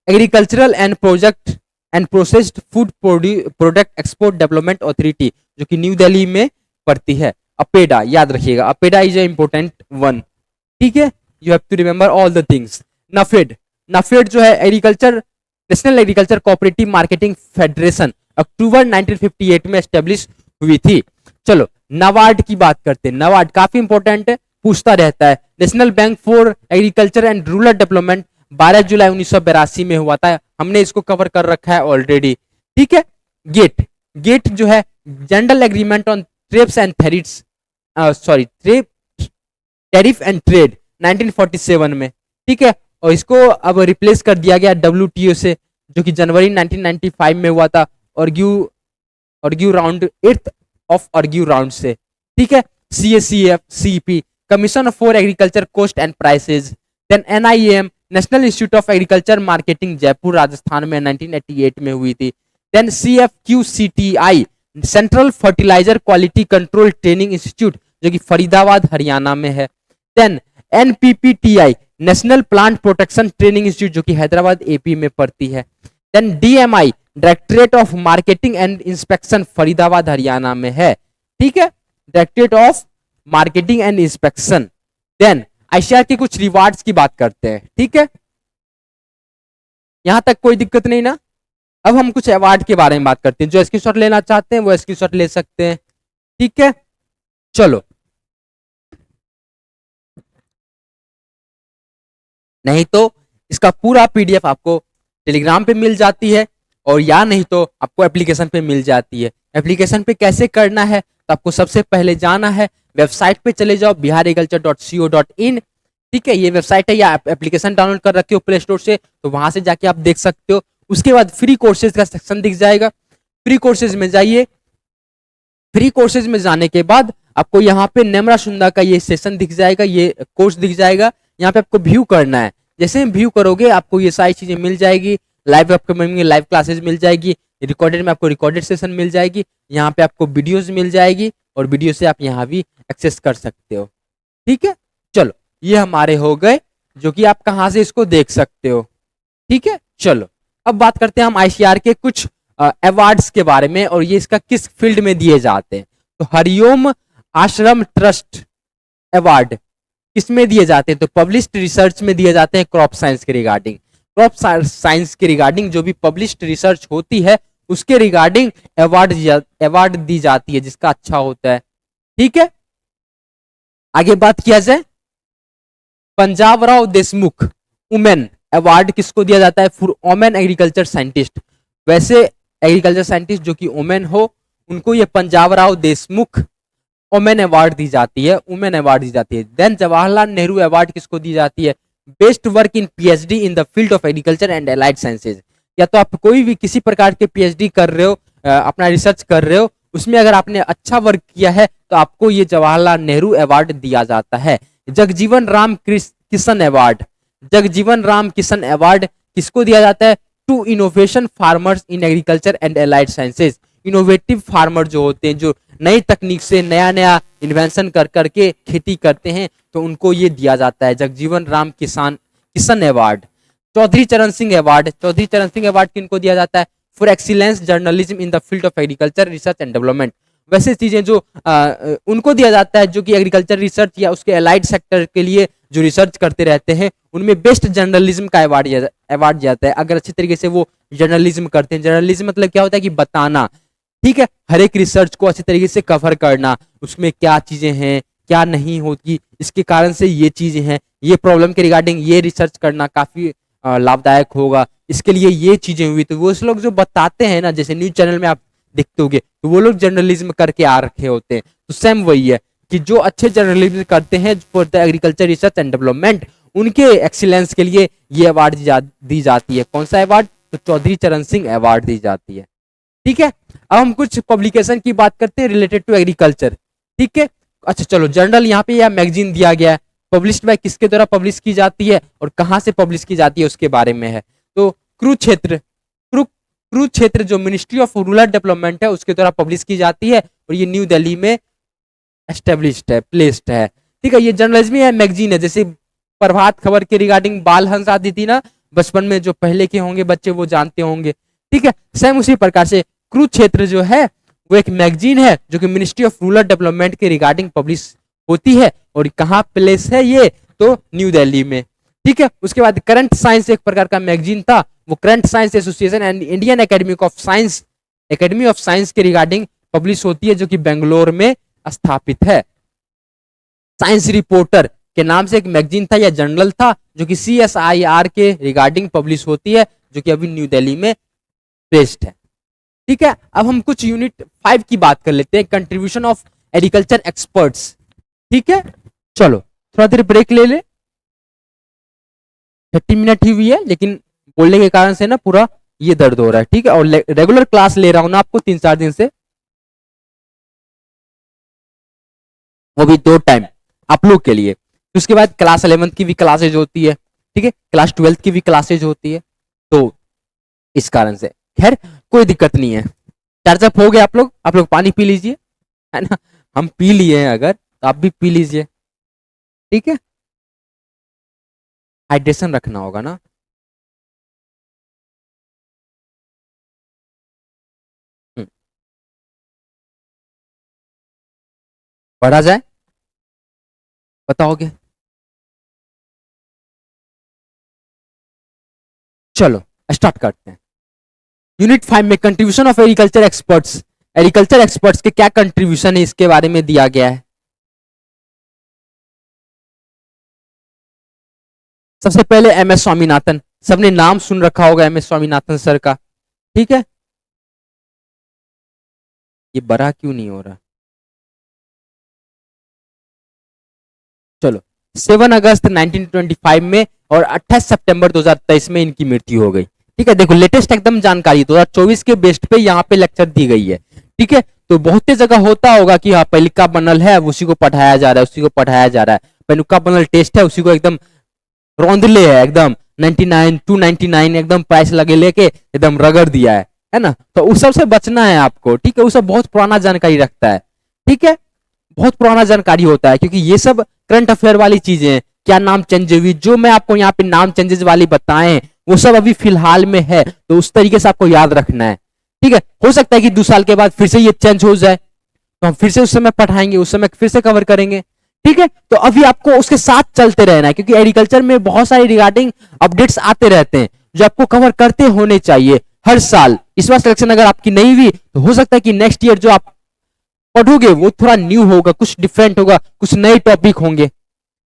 A: agricultural and project and processed food product export development authority जो कि न्यू दिल्ली में पड़ती है। अपेडा याद रखिएगा, APEDA is a important one. ठीक है, you have to remember all the things. NAFED जो है agriculture national agriculture cooperative marketing federation October 1958 में एस्टेब्लिश हुई थी। चलो नाबार्ड की बात करते हैं। नाबार्ड काफी इंपॉर्टेंट है, पूछता रहता है। National bank for agriculture and rural development 12 जुलाई 1982 में हुआ था, हमने इसको कवर कर रखा है ऑलरेडी। ठीक है, गेट गेट जो है जनरल एग्रीमेंट ऑन ट्रेप्स एंड थेरिट्स टैरिफ एंड ट्रेड 1947 में, ठीक है। और इसको अब रिप्लेस कर दिया गया WTO से, जो कि जनवरी 1995 में हुआ था, Uruguay round 8th of Uruguay round से, ठीक है। CACF-CEP commission for agriculture cost and prices, then NIAM national institute of agriculture marketing Jaipur Rajasthan में 1988 में हुई थी। Then CFQCTI central fertiliser quality control training institute जो कि फरीदाबाद हरियाणा में है। Then NPPTI national plant protection training institute जो कि हैदराबाद AP में पड़ती है। Then DMI directorate of marketing and inspection Faridabad Haryana में है, ठीक है, directorate of marketing and inspection. Then ICAR के कुछ रिवार्ड्स की बात करते हैं, ठीक है, यहां तक कोई दिक्कत नहीं ना। अब हम कुछ अवार्ड के बारे में बात करते हैं, जो स्क्रीनशॉट लेना चाहते हैं वो स्क्रीनशॉट ले सकते हैं, ठीक है। चलो, नहीं तो इसका पूरा PDF आपको टेलीग्राम पे मिल जाती है, और या नहीं तो आपको एप्लीकेशन पे मिल जाती है। एप्लीकेशन पे कैसे करना है, तो आपको सबसे पहले जाना है वेबसाइट पे चले जाओ biharagriculture.co.in, ठीक है। ये वेबसाइट है, या एप्लीकेशन डाउनलोड कर रखे हो प्ले स्टोर से तो वहां से जाके आप देख सकते हो। उसके बाद फ्री कोर्सेज का सेक्शन दिख जाएगा, फ्री कोर्सेज में जाइए। फ्री कोर्सेज में जाने के बाद आपको यहाँ पे नेमरा सुंदा का ये सेशन दिख जाएगा, ये कोर्स दिख जाएगा। यहाँ पे आपको व्यू करना है, जैसे ही व्यू करोगे आपको ये सारी चीजें मिल जाएगी। लाइव अपकमिंग में लाइव क्लासेस मिल जाएगी, रिकॉर्डेड में आपको रिकॉर्डेड सेशन मिल जाएगी, यहाँ पे आपको वीडियोस मिल जाएगी, और वीडियो से आप यहाँ भी एक्सेस कर सकते हो, ठीक है। चलो, ये हमारे हो गए जो कि आप कहाँ से इसको देख सकते हो, ठीक है। चलो, अब बात करते हैं हम ICAR के कुछ अवार्ड्स के बारे में, और ये इसका किस फील्ड में दिए जाते हैं। तो हरिओम आश्रम ट्रस्ट अवार्ड किसमें दिए जाते हैं, तो पब्लिश्ड रिसर्च में दिए जाते हैं क्रॉप साइंस के रिगार्डिंग। क्रॉप साइंस के रिगार्डिंग जो भी पब्लिश्ड रिसर्च होती है उसके रिगार्डिंग अवार्ड दी जाती है, जिसका अच्छा होता है, ठीक है। आगे बात किया जाए, पंजाब राव देशमुख वुमेन अवार्ड किसको दिया जाता है, फॉर वुमेन एग्रीकल्चर साइंटिस्ट। वैसे एग्रीकल्चर साइंटिस्ट जो कि वुमेन हो उनको ये पंजाब राव देशमुख वुमेन अवार्ड दी जाती है, वुमेन अवार्ड दी जाती है। देन जवाहरलाल नेहरू अवार्ड किसको दी जाती है, best work in PhD in the field of agriculture and allied sciences. या तो आप कोई भी किसी प्रकार के PhD कर रहे हो, अपना रिसर्च कर रहे हो, उसमें अगर आपने अच्छा वर्क किया है तो आपको ये जवाहरलाल नेहरू अवार्ड दिया जाता है। जगजीवन राम किशन अवार्ड, जगजीवन राम किशन अवार्ड किसको दिया जाता है, to innovation farmers in agriculture and allied sciences. Innovative farmer जो होते हैं, जो नई तकनीक से नया नया इन्वेंशन कर करके खेती करते हैं, तो उनको ये दिया जाता है जगजीवन राम किशन अवार्ड। चौधरी चरण सिंह अवार्ड, चौधरी चरण सिंह अवार्ड किनको दिया जाता है, for excellence journalism in the field of agriculture research and development. वैसे चीजें जो उनको दिया जाता है जो कि एग्रीकल्चर रिसर्च या उसके अलाइड सेक्टर के लिए जो रिसर्च करते रहते हैं, उनमें बेस्ट जर्नलिज्म का अवार्ड जाता है, अगर अच्छी तरीके से वो जर्नलिज्म करते हैं। जर्नलिज्म मतलब क्या होता है कि बताना, ठीक है, हर एक रिसर्च को अच्छी तरीके से कवर करना, उसमें क्या चीजें हैं क्या नहीं होती, इसके कारण से ये चीजें हैं, ये प्रॉब्लम के रिगार्डिंग ये रिसर्च करना काफी लाभदायक होगा, इसके लिए ये चीजें हुई। तो वो लोग जो बताते हैं ना, जैसे न्यूज चैनल में आप देखते होंगे, तो वो लोग जर्नलिज्म करके आ रखे होते हैं। तो सेम वही है कि जो अच्छे जर्नलिज्म करते हैं for the agriculture research and development, उनके एक्सीलेंस के लिए ये अवार्ड दी जाती है। कौन सा अवार्ड, तो चौधरी चरण सिंह अवार्ड दी जाती है, ठीक है। अब हम कुछ पब्लिकेशन की बात करते हैं रिलेटेड टू एग्रीकल्चर, ठीक है। अच्छा चलो, जर्नल यहाँ पे या मैगजीन दिया गया है, पब्लिश्ड बाय किसके द्वारा पब्लिश की जाती है और कहाँ से पब्लिश की जाती है उसके बारे में है। तो कुरुक्षेत्र जो मिनिस्ट्री ऑफ रूरल डेवलपमेंट है उसके द्वारा पब्लिश की जाती है, और ये न्यू दिल्ली में एस्टेब्लिश्ड है, प्लेस्ड है, ठीक है। ये जर्नलिज्म है, मैगजीन है। जैसे प्रभात खबर के रिगार्डिंग बाल हंस आती थी ना बचपन में, जो पहले के होंगे बच्चे वो जानते होंगे, ठीक है। सेम उसी प्रकार से कुरुक्षेत्र जो है वो एक मैगजीन है जो कि मिनिस्ट्री ऑफ रूरल डेवलपमेंट के रिगार्डिंग पब्लिश होती है, और कहाँ प्लेस है ये, तो न्यू दिल्ली में, ठीक है। उसके बाद करंट साइंस एक प्रकार का मैगजीन था, वो current science association and Indian academy of science के रिगार्डिंग पब्लिश होती है, जो कि बेंगलोर में स्थापित है। साइंस रिपोर्टर के नाम से एक मैगजीन था या जर्नल था, जो कि CSIR के रिगार्डिंग पब्लिश होती है, जो कि अभी न्यू दिल्ली में बेस्ड है। ठीक है, अब हम कुछ यूनिट 5 की बात कर लेते हैं, कंट्रीब्यूशन ऑफ एग्रीकल्चर एक्सपर्ट्स। ठीक है, चलो थोड़ा देर ब्रेक ले ले, 30 मिनट ही हुई है, लेकिन बोलने के कारण से ना पूरा ये दर्द हो रहा है। ठीक है, और रेगुलर क्लास ले रहा हूं ना आपको 3-4 दिन से, वो भी 2 टाइम आप लोग के लिए। तो उसके बाद क्लास 11th की भी क्लासेज होती है, ठीक है, क्लास 12th की भी क्लासेज होती है, तो इस कारण से खैर कोई दिक्कत नहीं है। चार्जअप हो गया आप लोग पानी पी लीजिए, है ना, हम पी लिए हैं, अगर तो आप भी पी लीजिए। ठीक है, हाइड्रेशन रखना होगा ना। हम्म, पढ़ा जाए, बताओगे? चलो स्टार्ट करते हैं। यूनिट 5 में contribution of agriculture experts, agriculture experts के क्या कंट्रीब्यूशन है इसके बारे में दिया गया है। सबसे पहले एम एस स्वामीनाथन, सबने नाम सुन रखा होगा एम एस स्वामीनाथन सर का। ठीक है, ये बड़ा क्यों नहीं हो रहा, चलो 7 अगस्त 1925 में और 28 सितंबर 2023 में इनकी मृत्यु हो गई। ठीक है, देखो लेटेस्ट एकदम जानकारी 2024 के बेस्ट पे यहाँ पे लेक्चर दी गई है। ठीक है, तो बहुत जगह होता होगा कि हाँ पहलिका बनल है उसी को पढ़ाया जा रहा है, उसी को पढ़ाया जा रहा है, पहलुका बनल टेस्ट है उसी को एकदम रौंदले है, एकदम 99 299 एकदम प्राइस लगे लेके एकदम रगड़ दिया है ना, तो उस सब से बचना है आपको। ठीक है, वो सब बहुत पुराना जानकारी रखता है। ठीक है, बहुत पुराना जानकारी होता है, क्योंकि ये सब करंट अफेयर वाली चीजें हैं। क्या नाम चेंज हुई, जो मैं आपको यहाँ पे नाम चेंजेस वाली बताएं वो सब अभी फिलहाल में है, तो उस तरीके से आपको याद रखना है। ठीक है, हो सकता है कि 2 साल के बाद फिर से ये चेंज हो जाए, तो हम फिर से उस समय पढ़ाएंगे, उस समय फिर से कवर करेंगे। ठीक है, तो अभी आपको उसके साथ चलते रहना है, क्योंकि एग्रीकल्चर में बहुत सारे रिगार्डिंग अपडेट्स आते रहते हैं जो आपको कवर करते होने चाहिए हर साल। इस बार सिलेक्शन अगर आपकी नहीं हुई तो हो सकता है कि नेक्स्ट ईयर जो आप पढ़ोगे वो थोड़ा न्यू होगा, कुछ डिफरेंट होगा, कुछ नए टॉपिक होंगे।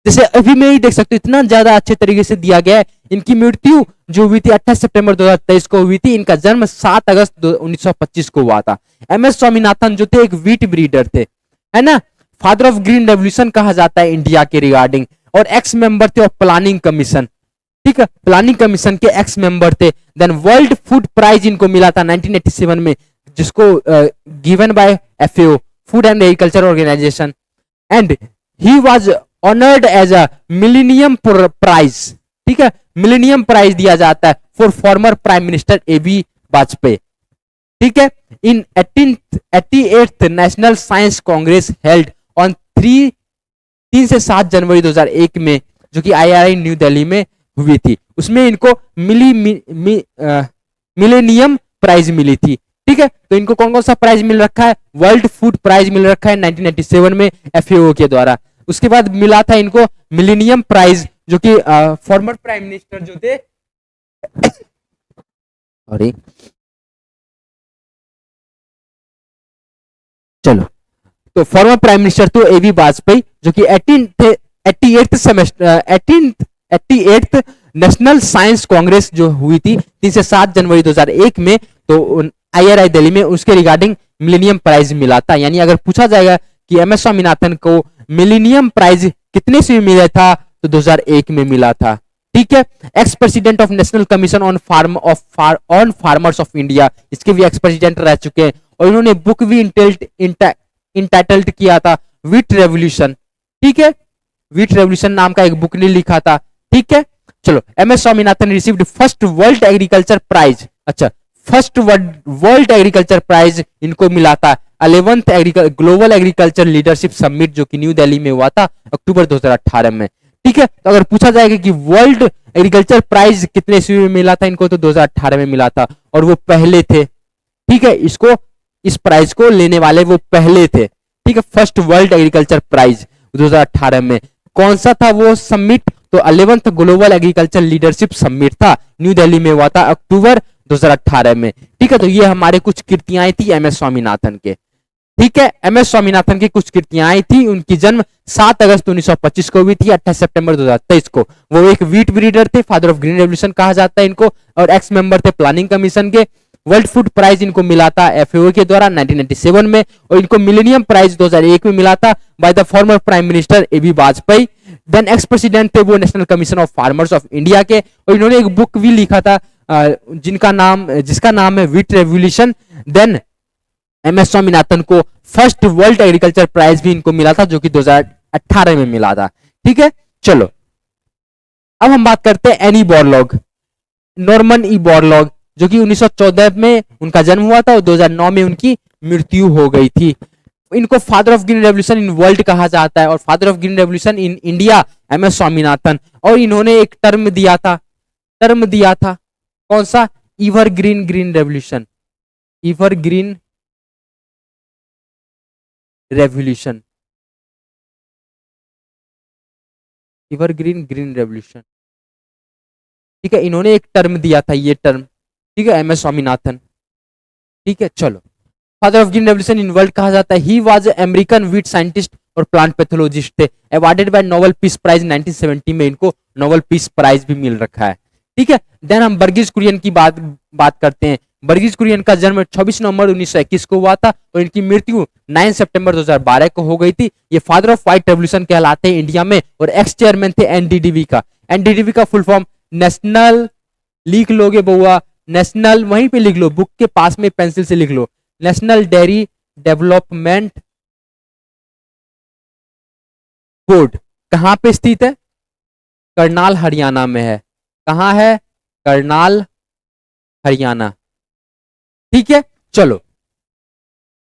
A: जैसे अभी मैं ही देख सकते हो, इतना ज्यादा अच्छे तरीके से दिया गया है। इनकी मृत्यु जो हुई थी 28 सितंबर 2023 को हुई थी, इनका जन्म 7 अगस्त 1925 को हुआ था। एम एस स्वामीनाथन जो थे एक व्हीट ब्रीडर थे, है ना, फादर ऑफ ग्रीन रेवोल्यूशन कहा जाता है इंडिया के रिगार्डिंग, और एक्स मेंबर थे ऑफ प्लानिंग कमीशन। ठीक है, प्लानिंग कमीशन के एक्स मेंबर थे। देन वर्ल्ड फूड प्राइज इनको मिला था 1987 में, जिसको given by FAO, food and agriculture organisation, and he was honoured as a millennium prize. ठीक है, मिलेनियम प्राइज दिया जाता है for former prime minister AB Vajpayee. ठीक है, in 88th national science congress held on 3 से 7 जनवरी 2001 में, जो कि IRI न्यू दिल्ली में हुई थी, उसमें इनको मिलेनियम प्राइज मिली थी। ठीक है, तो इनको कौन कौन सा प्राइज मिल रखा है, वर्ल्ड फूड प्राइज मिल रखा है 1997 में FAO के द्वारा। उसके बाद मिला था इनको मिलेनियम प्राइज, जो कि फॉर्मर प्राइम मिनिस्टर जो थे सॉरी चलो, तो फॉर्मर प्राइम मिनिस्टर तो एबी वाजपेयी, जो कि 88th नेशनल साइंस कांग्रेस जो हुई थी 3 से 7 जनवरी 2001 में, तो IRI दिल्ली में, उसके रिगार्डिंग मिलेनियम प्राइज मिला था। यानी अगर पूछा जाएगा कि एम एस स्वामीनाथन को मिलेनियम प्राइज कितने से मिला था, तो 2001 में मिला था। ठीक है, ex president of national commission on farmers of India, इसके भी एक्स प्रेसिडेंट रह चुके हैं, और इन्होंने बुक भी इंटाइटल्ड किया था व्हीट रेवोल्यूशन। ठीक है, व्हीट रेवोल्यूशन नाम का एक बुक ने लिखा था। ठीक है, चलो, M S Swaminathan received first world agriculture prize, अच्छा फर्स्ट वर्ल्ड एग्रीकल्चर प्राइज इनको मिला था 11th global agriculture leadership summit, जो कि न्यू दिल्ली में हुआ था अक्टूबर 2018 में। ठीक है, तो अगर पूछा जाएगा कि वर्ल्ड एग्रीकल्चर प्राइज कितने ईस्वी में मिला था इनको, तो 2018 में मिला था, और वो पहले थे। ठीक है, इस प्राइज को लेने वाले वो पहले थे। ठीक है, फर्स्ट वर्ल्ड एग्रीकल्चर प्राइज 2018 में। कौन सा था वो समिट, तो 11th global agriculture leadership summit था, न्यू दिल्ली में हुआ था अक्टूबर 2018 में। ठीक है, तो ये हमारे कुछ कृतियां थी एम एस स्वामीनाथन के। ठीक है, एम एस स्वामीनाथन की कुछ कृतियां थी। उनकी जन्म 7 अगस्त 1925 को हुई थी, 28 सितंबर 2023 को। वो एक व्हीट ब्रीडर थे, फादर ऑफ ग्रीन रेवोल्यूशन कहा जाता है इनको, और एक्स मेंबर थे प्लानिंग कमीशन के। वर्ल्ड फूड प्राइज इनको मिला था FAO के द्वारा 1997 में, और इनको मिलेनियम प्राइज 2001 में मिला था by the former prime minister AB Vajpayee. Then ex president थे वो national commission of farmers of India के, और इन्होंने एक बुक भी लिखा था जिसका नाम है wheat revolution. Then MS Swaminathan को फर्स्ट वर्ल्ड एग्रीकल्चर प्राइज भी इनको मिला था जो कि 2018 में मिला था। ठीक है, चलो अब हम बात करते हैं any Borlaug, Norman E Borlaug, जो कि 1914 में उनका जन्म हुआ था और 2009 में उनकी मृत्यु हो गई थी। इनको father of green revolution in world कहा जाता है, और father of green revolution in India MS Swaminathan. और इन्होंने एक टर्म दिया था कौन सा, evergreen green revolution, evergreen revolution, evergreen green revolution. ठीक है, इन्होंने एक टर्म दिया था, ये टर्म, ठीक है, MS स्वामीनाथन। ठीक है, चलो father of green revolution in world कहा जाता है। He was American wheat scientist और प्लांट पैथोलॉजिस्ट थे, awarded by Nobel peace prize 1970 में, इनको नोबेल पीस प्राइज भी मिल रखा है। ठीक है, देन हम वर्गीज कुरियन की बात करते हैं। वर्गीज कुरियन का जन्म 26 नवंबर 1921 को हुआ था और इनकी मृत्यु 9 सितंबर 2012 को हो गई थी। ये फादर ऑफ व्हाइट रेवोल्यूशन कहलाते हैं इंडिया में, और एक्स चेयरमैन थे NDDB का। NDDB का फुल फॉर्म नेशनल, लिख लोगे बउआ, नेशनल, वहीं पे लिख लो, बुक के पास में पेंसिल से लिख लो, नेशनल डेयरी डेवलपमेंट बोर्ड। कहां पे स्थित है, करनाल हरियाणा में है। कहां है, करनाल हरियाणा। ठीक है, चलो,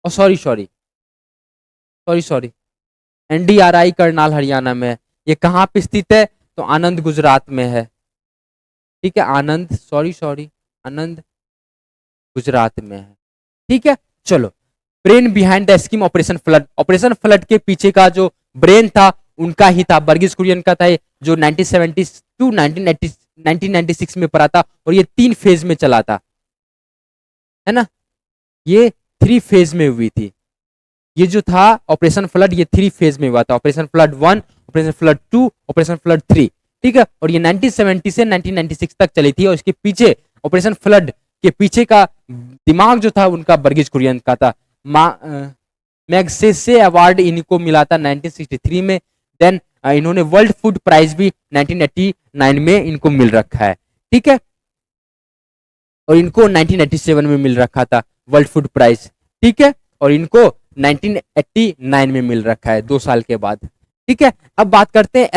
A: और सॉरी NDRI करनाल हरियाणा में है। ये कहां पे स्थित है, तो आनंद गुजरात में है। ठीक है, आनंद गुजरात में है। ठीक है, चलो, brain behind the scheme operation flood, operation flood के पीछे का जो ब्रेन था उनका ही था, वर्गीज कुरियन का था, जो 1972 1996 में पड़ा था, और ये 3 फेज में चला था, है ना, ये 3 फेज में हुई थी। ये जो था ऑपरेशन फ्लड, ये 3 फेज में हुआ था, operation flood 1, operation flood 2, operation flood 3। ठीक है, और ये 1970 से 1996 तक चली थी, और इसके पीछे ऑपरेशन फ्लड के पीछे का दिमाग जो था उनका वर्गीज कुरियन का था। मैग्सेसे अवार्ड इनको मिला था 1963 में। देन इन्होंने वर्ल्ड फूड प्राइज भी 1989 में इनको मिल रखा है। ठीक है, और इनको 1987 में मिल रखा था वर्ल्ड फूड प्राइज। ठीक है, और इनको 1989 में मिल रखा है 2 साल के बाद। ठीक है, अब बात करते हैं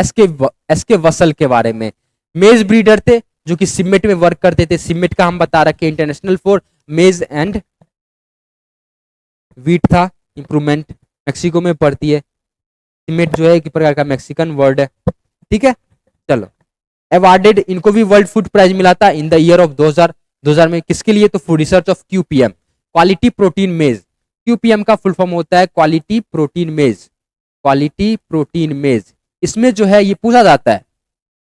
A: एसके वसल के बारे में। मेज ब्रीडर थे जो कि सिमेट में वर्क करते थे। सिमेट का हम बता रखे international for maize and wheat था, इंप्रूवमेंट मैक्सिको में पड़ती है। सिमेट जो है एक प्रकार का मैक्सिकन वर्ड है। ठीक है, चलो, अवार्डेड, इनको भी वर्ल्ड फूड प्राइज मिला था इन द ईयर ऑफ 2000 में। किसके लिए, तो food research of QPM, quality protein मेज। QPM का फुल फॉर्म होता है क्वालिटी प्रोटीन मेज, क्वालिटी प्रोटीन मेज। इसमें जो है ये पूछा जाता है,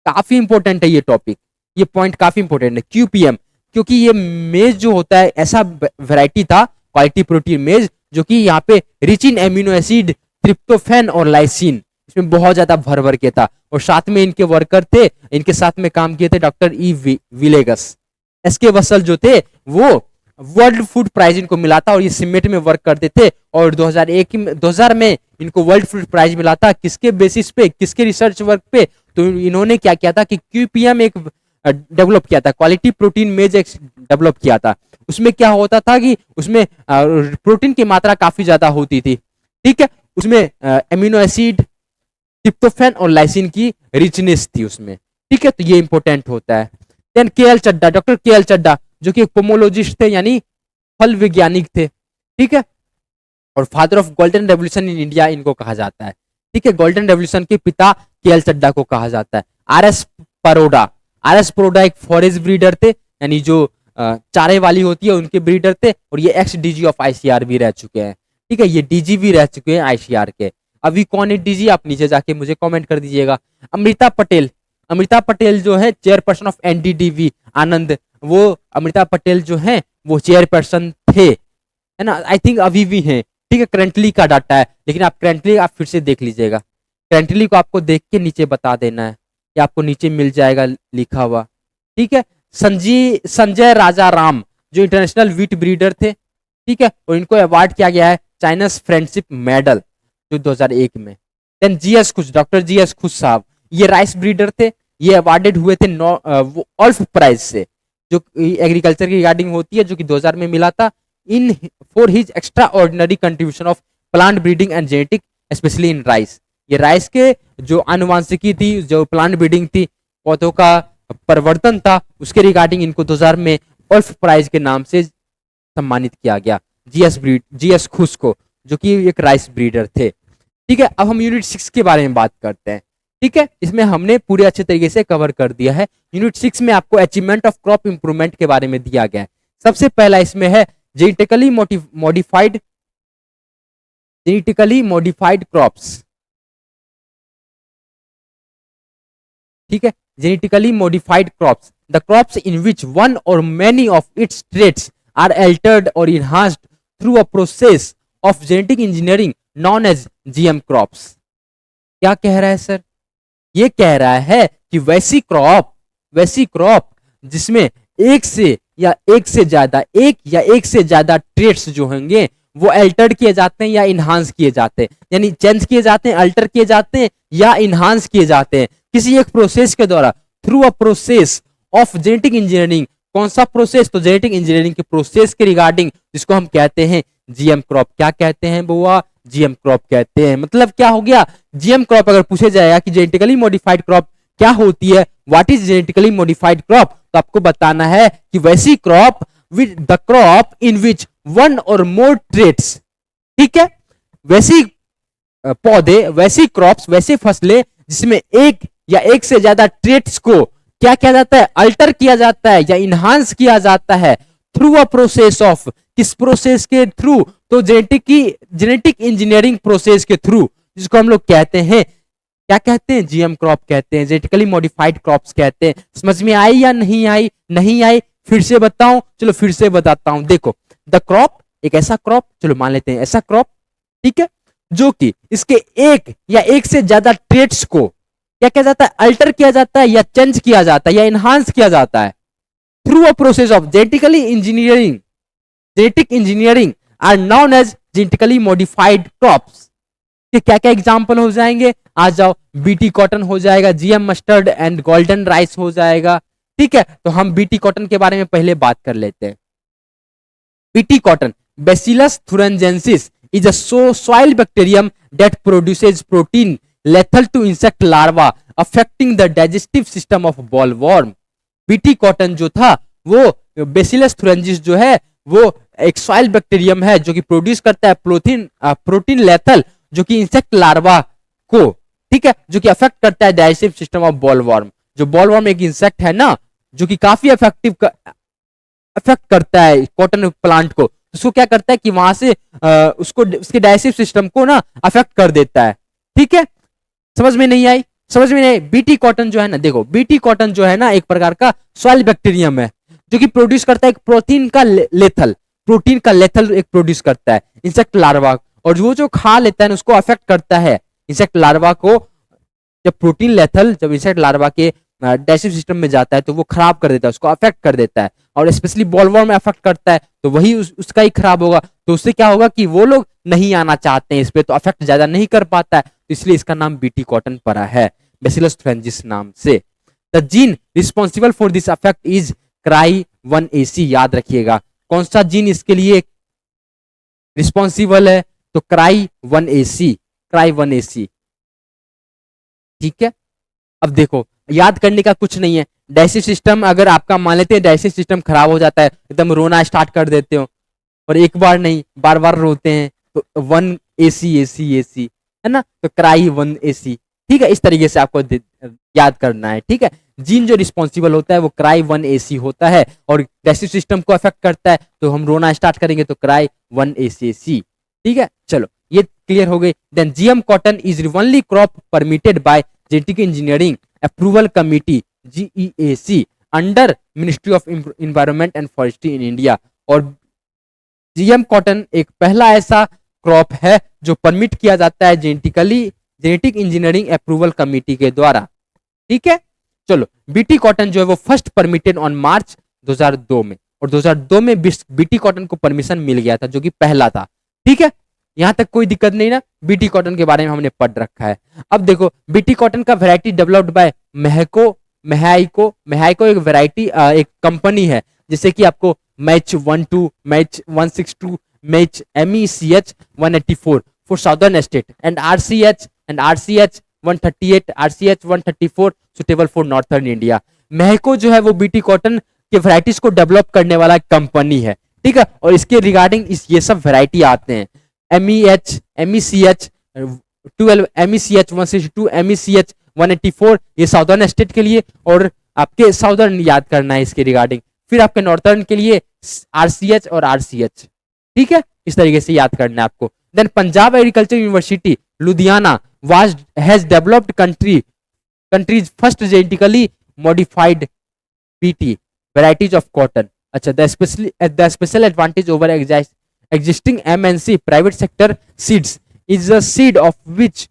A: काफी इंपॉर्टेंट है ये टॉपिक, ये पॉइंट काफी इंपॉर्टेंट है। QPM, क्योंकि ये मेज जो होता है ऐसा वैरायटी था, क्वालिटी प्रोटीन मेज, जो कि यहाँ पे rich in amino acid, tryptophan और लाइसिन, इसमें बहुत ज्यादा भर के था। और साथ में इनके वर्कर थे, इनके साथ में काम किए थे डॉक्टर E विलेगस। एसके वसल जो थे वो वर्ल्ड फूड प्राइज इनको मिला था, और ये सिमेट में वर्क करते थे। और 2000 में इनको वर्ल्ड फूड प्राइज मिला था, किसके बेसिस पे, किसके रिसर्च वर्क पे, तो इन्होंने क्या किया था कि QPM एक डेवलप किया था, क्वालिटी प्रोटीन मेज एक डेवलप किया था। उसमें क्या होता था कि उसमें प्रोटीन की मात्रा काफी ज्यादा होती थी। ठीक है, उसमें एमिनो एसिड, ट्रिप्टोफैन और लाइसिन की रिचनेस थी उसमें। ठीक है, तो ये इंपॉर्टेंट होता है। देन KL चड्डा, डॉक्टर KL चड्डा जो कि एक पोमोलॉजिस्ट थे, यानी फल वैज्ञानिक थे। ठीक है, और father of golden revolution in India इनको कहा जाता है। ठीक है, गोल्डन रेवोल्यूशन के पिता KL चड्डा को कहा जाता है। RS परोडा एक फॉरेस्ट ब्रीडर थे, यानी जो चारे वाली होती है उनके ब्रीडर थे, और ये एक्स DG ऑफ ICR भी रह चुके हैं। ठीक है, ये DG भी रह चुके हैं ICR के। अभी कौन है DG, आप नीचे जाके मुझे कमेंट कर दीजिएगा। अमृता पटेल जो है चेयरपर्सन ऑफ NDDB आनंद, वो अमृता पटेल जो है वो चेयरपर्सन थे, है ना, आई थिंक अभी भी हैं। ठीक है, करंटली का डाटा है, लेकिन आप करंटली आप फिर से देख लीजिएगा। करंटली को आपको देख के नीचे बता देना है, या आपको नीचे मिल जाएगा लिखा हुआ। ठीक है, संजय राजा राम जो इंटरनेशनल वीट ब्रीडर थे, ठीक है, और इनको अवार्ड किया गया है चाइनास फ्रेंडशिप मेडल जो 2001 में। देन जीएस खुश, डॉक्टर जीएस खुश साहब, ये राइस ब्रीडर थे, ये अवार्डेड हुए थे ऑल्फ प्राइज से, जो एग्रीकल्चर की रिगार्डिंग होती है, जो कि 2000 में मिला था, in for his extra ordinary contribution of plant breeding and genetic specially in rice. ये राइस के जो आनुवांशिकी थी, जो प्लांट ब्रीडिंग थी, पौधों का परिवर्तन था, उसके रिगार्डिंग इनको 2000 में ऑल्फ प्राइज के नाम से सम्मानित किया गया, जीएस खुश को, जो कि एक राइस ब्रीडर थे। ठीक है, अब हम यूनिट 6 के बारे में बात करते हैं। ठीक है, इसमें हमने पूरे अच्छे तरीके से कवर कर दिया है। यूनिट 6 में आपको अचीवमेंट ऑफ क्रॉप इंप्रूवमेंट के बारे में दिया गया है। सबसे पहला इसमें है जेनेटिकली मॉडिफाइड क्रॉप्स। ठीक है, genetically modified crops, the crops in which one or many of its traits are altered or enhanced through a process of genetic engineering known as GM crops। क्या कह रहा है सर? ये कह रहा है कि वैसी क्रॉप जिसमें एक या एक से ज्यादा ट्रेट्स जो होंगे वो अल्टर्ड किए जाते हैं या इनहांस किए जाते हैं, यानी चेंज किए जाते हैं, अल्टर किए जाते हैं या इनहांस किए जाते हैं किसी एक प्रोसेस के द्वारा, through a process of genetic engineering. कौन सा प्रोसेस? तो जेनेटिक इंजीनियरिंग के प्रोसेस के रिगार्डिंग, जिसको हम कहते हैं जीएम क्रॉप। क्या कहते हैं बुआ? जीएम क्रॉप कहते हैं। मतलब क्या हो गया? जीएम क्रॉप अगर पूछे जाएगा कि जेनेटिकली मॉडिफाइड क्रॉप क्या होती है, what is genetically modified crop, तो आपको बताना है कि वैसी crop with the crop in which one और मोर ट्रेट्स। ठीक है, वैसी पौधे, वैसी क्रॉप्स, वैसे फसलें जिसमें एक या एक से ज्यादा ट्रेट्स को क्या किया जाता है? अल्टर किया जाता है या इनहांस किया जाता है थ्रू अ प्रोसेस ऑफ, किस प्रोसेस के थ्रू? तो जेनेटिक इंजीनियरिंग प्रोसेस के थ्रू, जिसको हम लोग कहते हैं, क्या कहते हैं? जीएम क्रॉप कहते हैं, जेनेटिकली मॉडिफाइड क्रॉप्स कहते हैं। समझ में आई या नहीं आई? नहीं आई? फिर से बताऊं? चलो फिर से बताता हूं। देखो, द क्रॉप, एक ऐसा क्रॉप, चलो मान लेते हैं ऐसा क्रॉप, ठीक है, जो कि इसके एक या एक से ज्यादा ट्रेट्स को क्या किया जाता है? अल्टर किया जाता है या चेंज किया जाता है या इनहांस किया जाता है through a process of genetic engineering are known as genetically modified crops. के क्या क्या एग्जांपल हो जाएंगे? आ जाओ, बीटी कॉटन हो जाएगा, GM mustard and golden rice हो जाएगा। ठीक है, तो हम बीटी कॉटन के बारे में पहले बात कर लेते हैं। BT cotton, bacillus thuringiensis is a soil bacterium that produces protein lethal to insect larva affecting the digestive system of bollworm। BT cotton जो था वो बैसिलस thuringiensis जो है वो एक सॉइल बैक्टीरियम है जो कि प्रोड्यूस करता है प्रोटीन लेथल, जो कि इंसेक्ट लार्वा को, ठीक है, जो कि अफेक्ट करता है डाइजेस्टिव सिस्टम ऑफ बॉलवर्म। जो बॉलवर्म एक इंसेक्ट है ना, जो कि काफी अफेक्ट करता है कॉटन प्लांट को, उसको क्या करता है कि वहां से उसको उसके डाइजेस्टिव सिस्टम को ना अफेक्ट कर देता है। ठीक है, समझ में नहीं आई? समझ में नहीं? बीटी कॉटन जो है ना, देखो बीटी कॉटन जो है ना एक प्रकार का सॉइल बैक्टीरियम है जो कि प्रोड्यूस करता है एक प्रोटीन का लेथल एक प्रोड्यूस करता है इंसेक्ट लार्वा, और वो जो खा लेता है उसको अफेक्ट करता है इंसेक्ट लार्वा को। जब प्रोटीन लेथल जब इंसेक्ट लार्वा के डाइजेस्टिव सिस्टम में जाता है तो वो खराब कर देता है, उसको अफेक्ट कर देता है, और स्पेशली बॉलवर्म में अफेक्ट करता है तो वही उसका ही खराब होगा। तो उससे क्या होगा कि वो लोग नहीं आना चाहते हैं इस पे, तो अफेक्ट ज्यादा नहीं कर पाता है, तो इसलिए इसका नाम बीटी कॉटन पड़ा है बैसिलस thuringiensis नाम से। The gene responsible for this affect is CRY1AC। याद रखिएगा कौन सा जीन इसके लिए रिस्पॉन्सिबल है? तो CRY1AC। ठीक है, अब देखो याद करने का कुछ नहीं है। डाइजेस्टिव सिस्टम अगर आपका मान लेते हैं डाइजेस्टिव सिस्टम खराब हो जाता है, एकदम रोना स्टार्ट कर देते हो, और एक बार नहीं बार बार रोते हैं, तो 1AC है ना, तो CRY1AC। ठीक है, इस तरीके से आपको याद करना है। ठीक है, जीन जो रिस्पॉन्सिबल होता है वो CRY1AC होता है, और डाइजेस्टिव सिस्टम को अफेक्ट करता है, तो हम रोना स्टार्ट करेंगे तो CRY1AC। ठीक है, चलो ये क्लियर हो गई। Then GM cotton is only crop permitted by genetic engineering approval committee GEAC under ministry of environment and forestry in India. और जीएम कॉटन एक पहला ऐसा क्रॉप है जो परमिट किया जाता है जेनेटिक इंजीनियरिंग अप्रूवल कमिटी के द्वारा। ठीक है, चलो बीटी कॉटन जो है वो फर्स्ट परमिटेड ऑन मार्च 2002 में। और 2002 में बीटी कॉटन को परमिशन मिल गया था, जो कि पहला था। ठीक है, यहां तक कोई दिक्कत नहीं ना, बीटी कॉटन के बारे में हमने पढ़ रखा है। अब देखो बीटी कॉटन का वैरायटी डेवलप्ड बाय मेहाइको एक वैरायटी एक कंपनी है, जैसे कि आपको MECH 12, MECH 162, MECH MECH 184 for southern state and RCH 138, RCH 134 suitable for northern India. Mahyco जो है वो बीटी कॉटन के वैरायटीज को डेवलप करने वाला कंपनी है। ठीक है, और इसके रिगार्डिंग ये सब वैरायटी आते हैं, MECH 12, MECH 162, MECH 184 ये साउदर्न स्टेट के लिए, और आपके साउदर्न याद करना है इसके रिगार्डिंग। फिर आपके नॉर्थर्न के लिए RCH और RCH। ठीक है, इस तरीके से याद करना है आपको। Then Punjab agriculture university Ludhiana has developed country's first genetically modified BT varieties of cotton. अच्छा, the special advantage over existing MNC private sector seeds is a seed of which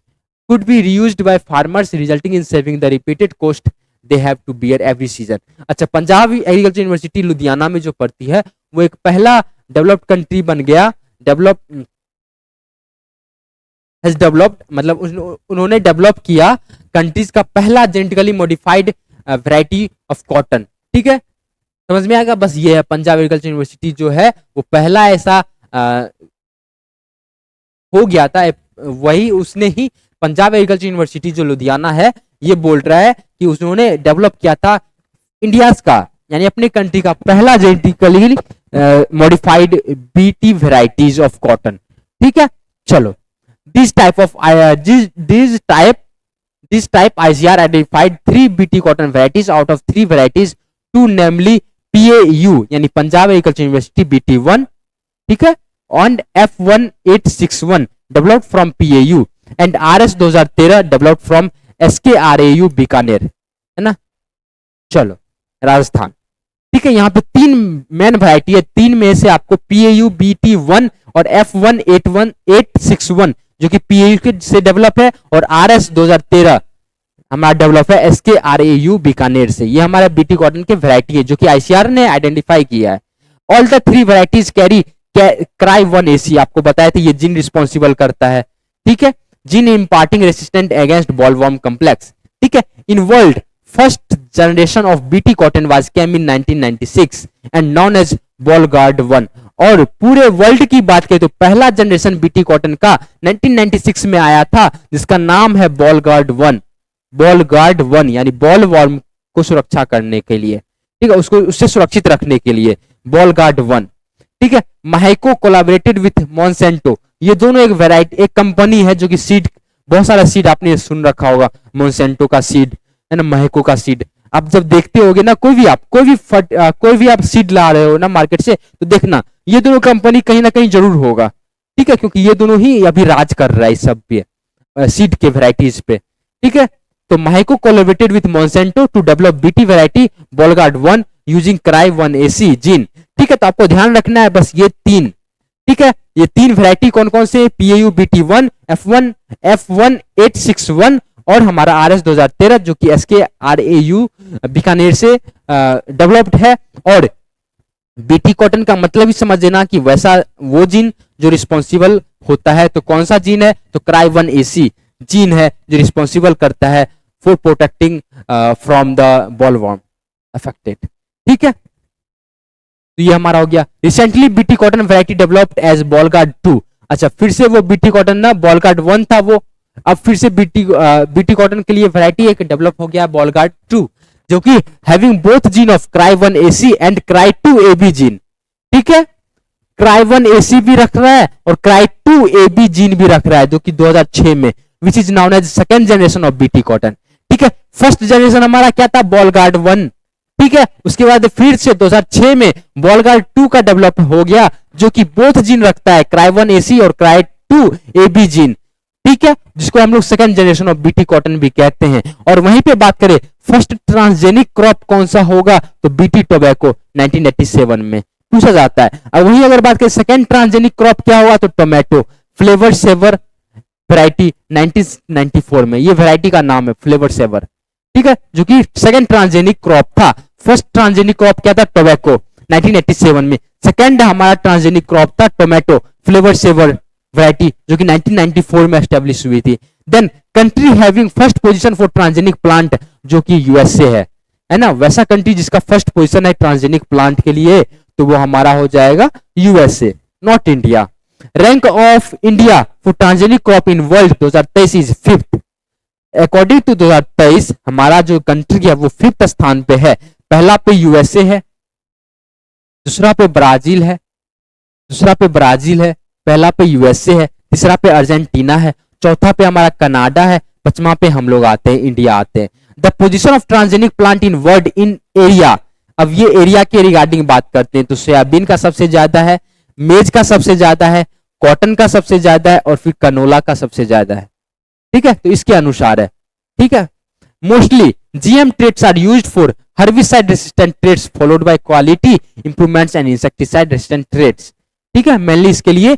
A: could be reused by farmers, resulting in saving the repeated cost they have to bear every season. अच्छा, Punjab agriculture university Ludhiana में जो पड़ती है वो एक पहला developed country बन गया, has developed मतलब उन्होंने डेवलप किया कंट्रीज का पहला genetically modified variety of cotton. ठीक है, समझ में आएगा। बस ये है, पंजाब एग्रीकल्चर यूनिवर्सिटी जो है वो पहला ऐसा हो गया था, वही उसने ही पंजाब एग्रीकल्चर यूनिवर्सिटी जो लुधियाना है ये बोल रहा है कि उन्होंने डेवलप किया था इंडिया का यानी अपने कंट्री का पहला genetically modified BT varieties of cotton. ठीक है, चलो this type ICR identified 3 BT cotton varieties out of 3 varieties to namely PAU यानी पंजाब एग्रीकल्चर यूनिवर्सिटी BT1, ठीक है, and F1861 developed from PAU and RS 2013 developed from SKRAU Bikaner, है ना। चलो राजस्थान, ठीक है, यहाँ पे 3 मेन वैरायटी है, 3 में से आपको PAU BT1 और F1861 जो कि PAU से डेवलप है और RS 2013 हमारा डेवलप है SKRAU बीकानेर से। ये हमारा बीटी कॉटन के वैरायटी है जो कि ICR ने आइडेंटिफाई किया है। All the 3 varieties carry cry 1AC, आपको बताया था ये जीन रिस्पॉन्सिबल करता है। ठीक है, gene imparting resistant against bollworm complex. ठीक है, in world first generation of BT cotton was came in 1996 and known as Bollgard 1। और पूरे वर्ल्ड की बात करें तो पहला जनरेशन बीटी कॉटन का 1996 में आया था जिसका नाम है बॉलगार्ड 1। बॉलगार्ड 1 यानी बॉल वॉर्म को सुरक्षा करने के लिए, ठीक है, उसको उससे सुरक्षित रखने के लिए बॉलगार्ड 1। ठीक है, माइको कोलैबोरेटेड विथ मॉन्सेंटो, ये दोनों एक वैरायटी एक कंपनी है जो कि सीड, बहुत सारा सीड आपने सुन रखा होगा, मॉन्सेंटो का सीड है ना, माइको का सीड। आप जब देखते होगे ना कोई भी आप सीड ला रहे हो ना मार्केट से, तो देखना ये दोनों कंपनी कहीं ना कहीं जरूर होगा। ठीक है, क्योंकि ये दोनों ही अभी राज कर रहा है इस सब पे, सीड के वैरायटीज पे। ठीक है, तो Mahyco collaborated with Monsanto to develop BT variety Bollgard 1 using cry 1AC gene. ठीक है, तो आपको ध्यान रखना है बस ये 3। ठीक है, ये 3 वैरायटी कौन कौन से, PAU BT1, F1861 और हमारा RS 2013 जो कि SKRAU बीकानेर से डेवलप्ड है। और बीटी कॉटन का मतलब ही समझ लेना कि वैसा वो जीन जो रिस्पॉन्सिबल होता है, तो कौन सा जीन है, तो क्राई 1AC जीन है जो रिस्पॉन्सिबल करता है for protecting from the bollworm affected. ठीक है, तो ये हमारा हो गया। Recently BT cotton variety developed as Bollgard 2। अच्छा, फिर से वो बीटी कॉटन ना बॉलगार्ड 1 था वो, अब फिर से बीटी कॉटन के लिए वैरायटी एक डेवलप हो गया बॉलगार्ड 2 जो कि having both gene of cry 1AC and cry 2AB gene. ठीक है, क्राई 1AC भी रख रहा है और क्राई 2AB जीन भी रख रहा है जो कि 2006 में, which is known as second generation of BT cotton. ठीक है, फर्स्ट जनरेशन हमारा क्या था, बॉलगार्ड 1। ठीक है, उसके बाद फिर से 2006 में बॉलगार्ड 2 का डेवलप हो गया जो कि बोथ जीन रखता है, क्राई 1AC और क्राई 2AB जीन। ठीक है, जिसको हम लोग second generation of BT cotton भी कहते हैं। और वहीं पे बात करें फर्स्ट ट्रांसजेनिक क्रॉप कौन सा होगा, तो बीटी टोबैको 1987 में पूछा जाता है। और वहीं अगर बात करें सेकंड ट्रांसजेनिक क्रॉप क्या होगा, तो टोमेटो फ्लेवर सेवर वैरायटी 1994 में, ये वैरायटी का नाम है फ्लेवर सेवर। ठीक है, जो कि सेकंड ट्रांसजेनिक क्रॉप था। फर्स्ट ट्रांसजेनिक क्रॉप क्या था, टोबैको 1987 में। सेकंड हमारा ट्रांसजेनिक क्रॉप था टोमेटो फ्लेवर सेवर वैरायटी, जो कि 1994 में एस्टेब्लिश हुई थी। Then country having first position for transgenic plant, जो कि यूएसए है ना। वैसा कंट्री जिसका फर्स्ट पोजीशन है ट्रांसजेनिक प्लांट के लिए, तो वो हमारा हो जाएगा USA, not India. Rank of India for transgenic crop in world 2023 is 5th। According to 2023 हमारा जो कंट्री है वो 5th स्थान पे है। पहला पे यूएसए है, दूसरा पे ब्राजील है, पहला पे यूएसए है, तीसरा पे अर्जेंटीना है, चौथा पे हमारा कनाडा है, पांचवा पे हम लोग आते हैं, इंडिया आते हैं। The position of transgenic plant in world in area. अब ये एरिया के रिगार्डिंग बात करते हैं तो सोयाबीन का सबसे ज्यादा है, मेज का सबसे ज्यादा है, कॉटन का सबसे ज्यादा है और फिर कनोला का सबसे ज्यादा है। ठीक है, तो इसके अनुसार है। ठीक है, mostly GM traits are used for herbicide resistant traits followed by quality improvements and insecticide resistant traits। ठीक है, मेनली इसके लिए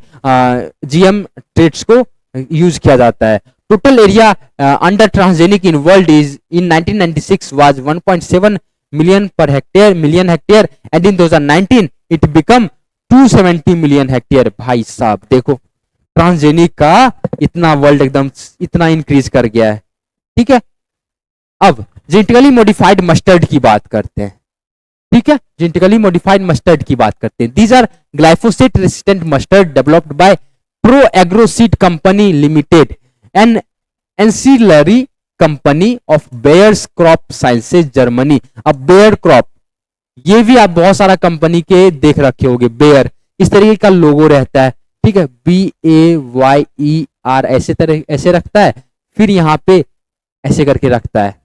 A: जीएम ट्रेड्स को यूज किया जाता है। Total area under transgenic in world is in 1996 was 1.7 million hectare and in 2019 it become 270 million hectare. भाई साहब देखो, ट्रांसजेनिक का इतना वर्ल्ड एकदम इतना इंक्रीज कर गया है। ठीक है, अब जेनेटिकली मॉडिफाइड मस्टर्ड की बात करते हैं। ठीक है, जेनेटिकली मॉडिफाइड मस्टर्ड की बात करते हैं। These are glyphosate resistant mustard developed by pro agro seed company limited an ancillary company of Bayer's crop sciences Germany. अब बेयर क्रॉप, ये भी आप बहुत सारा कंपनी के देख रखे होंगे। बेयर इस तरीके का लोगो रहता है। ठीक है, BAYER ऐसे रखता है, फिर यहाँ पे ऐसे करके रखता है।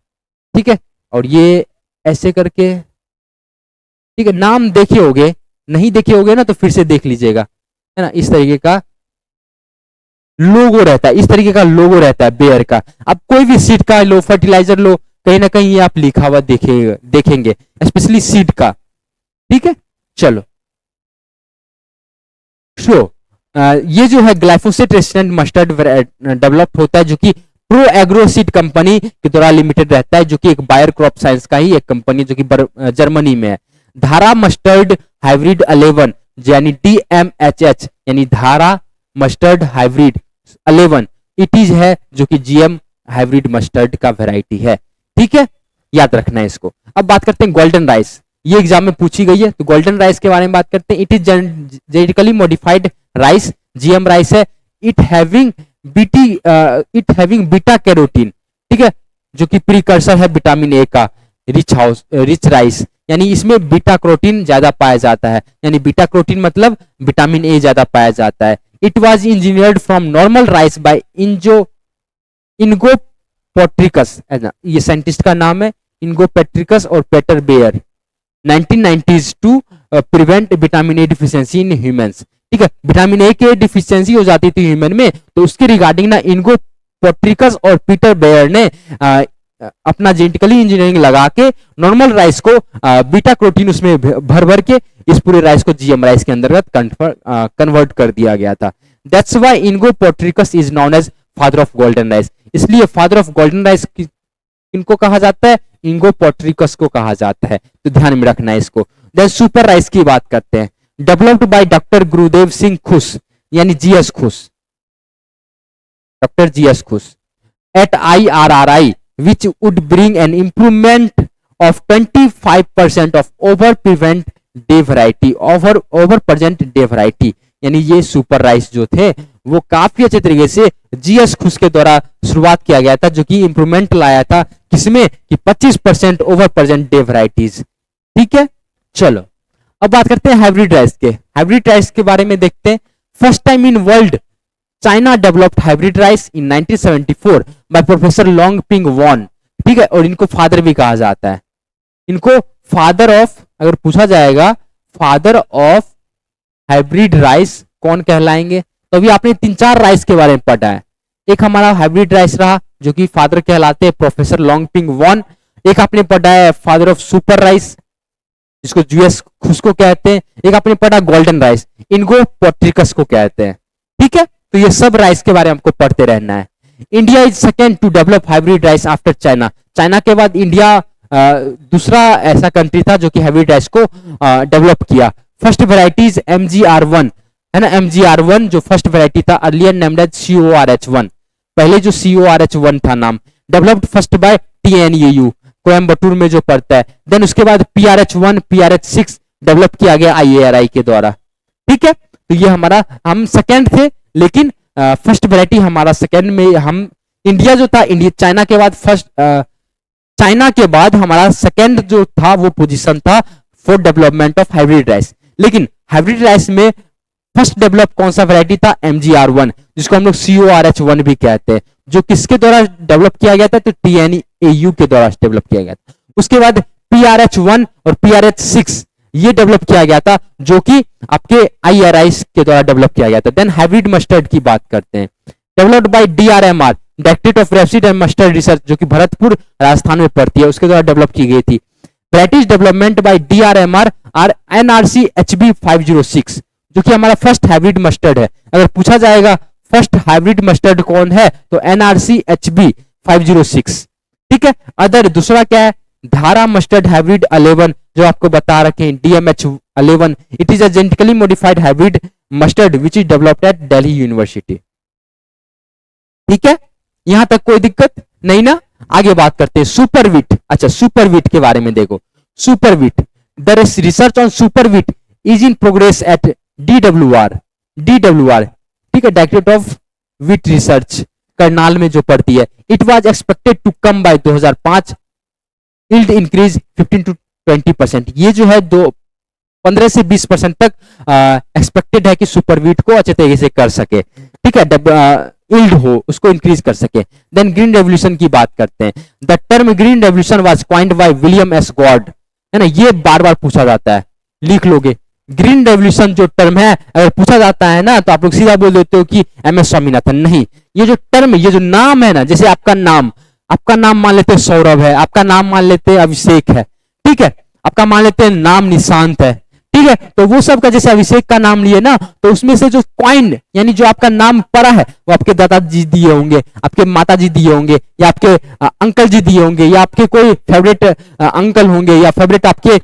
A: ठीक है, और ये ऐसे करके, ठीक है, नाम देखे होगे, नहीं देखे होगे ना तो फिर से देख लीजिएगा, है ना। इस तरीके का लोगो रहता है, इस तरीके का लोगो रहता है बेयर का। अब कोई भी सीड का लो, फर्टिलाइजर लो, कहीं ना कहीं ये आप लिखा हुआ देखेंगे, स्पेशली सीड का। ठीक है, चलो ये जो है ग्लाइफोसेट रेसिस्टेंट मस्टर्ड डेवलप होता है, जो कि प्रो एग्रो सीड कंपनी के द्वारा लिमिटेड रहता है, जो कि एक बायर क्रॉप साइंस का ही एक कंपनी, जो कि जर्मनी में है। धारा मस्टर्ड हाइब्रिड 11 यानी DMHH यानी धारा मस्टर्ड हाइब्रिड 11 इट इज है, जो कि जीएम हाइब्रिड मस्टर्ड का वेराइटी है। ठीक है, याद रखना है इसको। अब बात करते हैं गोल्डन राइस, ये एग्जाम में पूछी गई है, तो गोल्डन राइस के बारे में बात करते हैं। It is genetically modified rice, GM rice है। इट हैविंग बीटा कैरोटीन, ठीक है, जो कि प्रीकर्सर है विटामिन ए का। रिच राइस यानी इसमें बीटा कैरोटीन ज्यादा पाया जाता है, यानी बीटा कैरोटीन मतलब विटामिन ए ज्यादा पाया जाता है। It was engineered from normal rice by Ingo Potrykus, ये साइंटिस्ट का नाम है, इनगो पेट्रिकस और Peter Beyer, 1990s to prevent vitamin A deficiency in humans. ठीक है, विटामिन ए की डिफिशियंसी हो जाती थी ह्यूमन में, तो उसके रिगार्डिंग ना इनको पोट्रिकस और पीटर बेयर ने अपना जेनेटिकली इंजीनियरिंग लगा के नॉर्मल राइस को बीटा कैरोटीन उसमें भर भर के इस पूरे राइस को जीएम राइस के अंतर्गत कन्वर्ट कर दिया गया था। That's why Ingo Potrykus is known as father of golden rice. इसलिए फादर ऑफ गोल्डन राइस किनको कहा जाता है? इनगो पोट्रिकस को कहा जाता है, तो ध्यान में रखना है इसको। देन सुपर राइस की बात करते हैं। डेवलप्ड बाय डॉक्टर गुरुदेव सिंह खुश यानी जीएस खुश, डॉक्टर जीएस खुश eight IRRI which would bring an improvement of 25% of over present day variety। यानी ये सुपर राइस जो थे वो काफी अच्छे तरीके से जीएस खुश के द्वारा शुरुआत किया गया था, जो कि इंप्रूवमेंट लाया था किसमें कि 25% ओवर प्रेजेंट डे वैरायटीज। ठीक है, चलो अब बात करते हैं हाइब्रिड राइस के। हाइब्रिड राइस के बारे में देखते हैं। First time in world China developed hybrid rice in 1974 by professor Long Ping Yuan. ठीक है, और इनको फादर भी कहा जाता है। इनको फादर ऑफ, अगर पूछा जाएगा फादर ऑफ हाइब्रिड राइस कौन कहलाएंगे, तो अभी आपने 3-4 राइस के बारे में पढ़ा है। एक हमारा हाइब्रिड राइस रहा जो कि फादर कहलाते हैं प्रोफेसर लॉन्ग पिंग वॉन। एक आपने पढ़ा है फादर ऑफ सुपर राइस जिसको जीएस खुश को कहते हैं। एक आपने पढ़ा गोल्डन राइस, इनको पोट्रिकस को कहते हैं। ठीक है, तो ये सब राइस के बारे में आपको पढ़ते रहना है। India is second to develop hybrid rice after China. China के बाद इंडिया दूसरा ऐसा कंट्री था जो कि हाइब्रिड राइस को डेवलप किया। फर्स्ट वेराइटीज MGR1 है ना, MGR1 जो फर्स्ट वेराइटी था, अर्लियर नेम्ड एज CORH1, पहले जो CORH1 था नाम, developed first by TNAU, Coimbatore में जो पड़ता है। देन उसके बाद PRH1 PRH6 डेवलप किया गया IARI के द्वारा। ठीक है, तो ये हमारा, हम सेकेंड थे, लेकिन फर्स्ट वेराइटी हमारा सेकेंड में, हम इंडिया जो था, इंडिया चाइना के बाद फर्स्ट, चाइना के बाद हमारा सेकेंड जो था वो पोजीशन था for development of hybrid rice. लेकिन हाइब्रिड राइस में फर्स्ट डेवलप कौन सा वैरायटी था? MGR1, जिसको हम लोग CORH1 भी कहते हैं, जो किसके द्वारा डेवलप किया गया था? तो TNAU के द्वारा डेवलप किया गया था। उसके बाद PRH1 और PRH6 ये डेवलप किया गया था, जो कि आपके IRI के द्वारा डेवलप किया गया था। देन हाइब्रिड मस्टर्ड की बात करते हैं, developed by DRMR, directorate of rapeseed and mustard research, जो कि भरतपुर राजस्थान में पड़ती है, उसके द्वारा डेवलप की गई थी। वैराइटीज डेवलपमेंट बाय DRMR और NRC HB 506, जो कि हमारा फर्स्ट हाइब्रिड मस्टर्ड है। अगर पूछा जाएगा फर्स्ट हाइब्रिड मस्टर्ड कौन है, तो NRC HB 506। ठीक है, अदर दूसरा क्या है? धारा मस्टर्ड हाइब्रिड 11, जो आपको बता रखे हैं, DMH 11, it is a genetically modified hybrid mustard which is developed eight Delhi university. ठीक है, यहां तक कोई दिक्कत नहीं ना? आगे बात करते हैं सुपर वीट। अच्छा, सुपर वीट के बारे में देखो, super wheat, the research on super wheat is in progress at DWR, ठीक है, directorate of wheat research, Karnal में जो पड़ती है। It was expected to come by 2005, yield increase 15 to 20%। ये जो है 15 से 20% तक एक्सपेक्टेड है कि सुपर वीट को अच्छे तरीके से कर सके। ठीक है, यील्ड हो, उसको इंक्रीज कर सके। देन ग्रीन रेवोल्यूशन की बात करते हैं। The term green revolution was coined by William S God, है ना, ये बार बार पूछा जाता है, लिख लोगे। ग्रीन रेवोल्यूशन जो टर्म है, अगर पूछा जाता है ना, तो आप लोग सीधा बोल देते हो कि MS स्वामीनाथन। नहीं, ये जो टर्म, ये जो नाम है ना, जैसे आपका नाम मान लेते हैं सौरभ है, आपका नाम मान लेते हैं अभिषेक है, ठीक है, आपका मान लेते हैं नाम निशांत है, ठीक है, तो वो सब का जैसे अभिषेक का नाम लिए ना, तो उसमें से जो कॉइन, यानी जो आपका नाम पड़ा है, वो आपके दादाजी दिए होंगे, आपके माताजी दिए होंगे, या आपके अंकल जी दिए होंगे, या आपके कोई फेवरेट अंकल होंगे, या फेवरेट आपके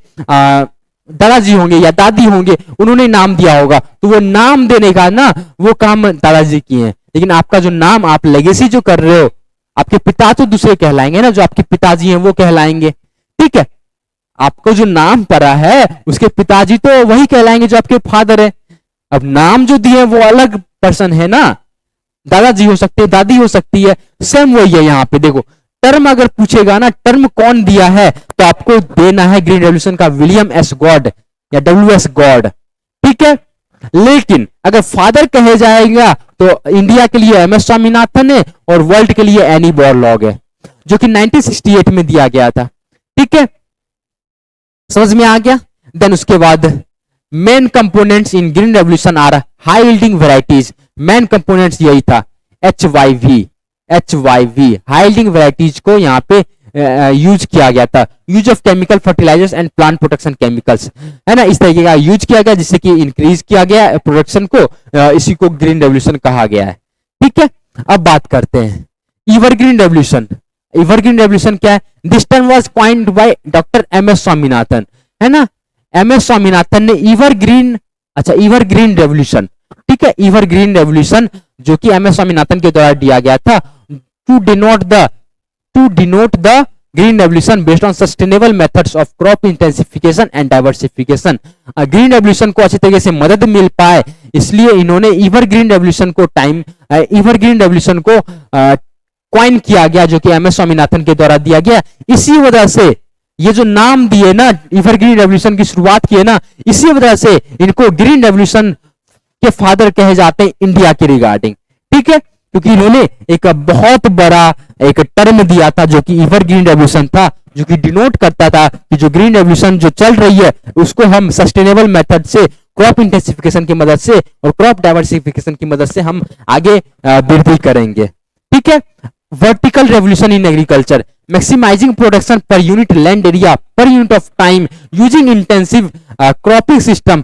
A: दादाजी होंगे या दादी होंगे, उन्होंने नाम दिया होगा। तो वो नाम देने का ना, वो काम दादाजी किए हैं। लेकिन आपका जो नाम, आप लेगेसी जो कर रहे हो, आपके पिता तो दूसरे कहलाएंगे ना, जो आपके पिताजी हैं वो कहलाएंगे। ठीक है, आपको जो नाम पड़ा है, उसके पिताजी तो वही कहलाएंगे जो आपके फादर है। अब नाम जो दिए वो अलग पर्सन है ना, दादाजी हो सकते हैं, दादी हो सकती है, सेम वही है। यहाँ पे देखो, टर्म अगर पूछेगा ना, टर्म कौन दिया है, तो आपको देना है ग्रीन रेवोल्यूशन का विलियम एस गॉड या WS गॉड। ठीक है, लेकिन अगर फादर कहे जाएगा तो इंडिया के लिए MS स्वामीनाथन है, और वर्ल्ड के लिए एनी बोरलॉग है, जो कि 1968 में दिया गया था। ठीक है, समझ में आ गया। देन उसके बाद main components in green revolution are high yielding varieties. Main components यही था, HYV हाई यील्डिंग वेराइटीज को यहाँ पे यूज किया गया था। Use of chemical fertilisers and plant protection chemicals, है ना, इस तरीके का यूज किया गया, जिससे कि इंक्रीज किया गया प्रोडक्शन को। इसी को ग्रीन रेवोल्यूशन कहा गया है। ठीक है, अब बात करते हैं एवरग्रीन रेवोल्यूशन। एवरग्रीन रेवोल्यूशन क्या है? This term was coined by doctor MS Swaminathan, है ना, MS स्वामीनाथन ने एवरग्रीन, अच्छा, एवरग्रीन रेवोल्यूशन, ठीक है, एवरग्रीन रेवोल्यूशन जो कि MS स्वामीनाथन के द्वारा दिया गया था, to denote the green revolution based on sustainable methods of crop intensification and diversification. Green revolution को अच्छी तरीके से मदद मिल पाए, इसलिए इन्होंने एवरग्रीन रेवोल्यूशन को कॉइन किया गया, जो कि MS स्वामीनाथन के द्वारा दिया गया। इसी वजह से ये जो नाम दिए ना, एवरग्रीन रेवोल्यूशन की शुरुआत की है ना, इसी वजह से इनको ग्रीन रेवोल्यूशन के फादर कहे जाते हैं इंडिया के रिगार्डिंग। ठीक है, क्योंकि इन्होंने एक बहुत बड़ा एक टर्म दिया था, जो कि एवरग्रीन रेवोल्यूशन था, जो कि डिनोट करता था कि जो ग्रीन रेवोल्यूशन जो चल रही है, उसको हम सस्टेनेबल मेथड से, क्रॉप इंटेंसिफिकेशन की मदद से और क्रॉप डाइवर्सिफिकेशन की मदद से हम आगे वृद्धि करेंगे। ठीक है, vertical revolution in agriculture, maximising production per unit land area per unit of time using intensive cropping system,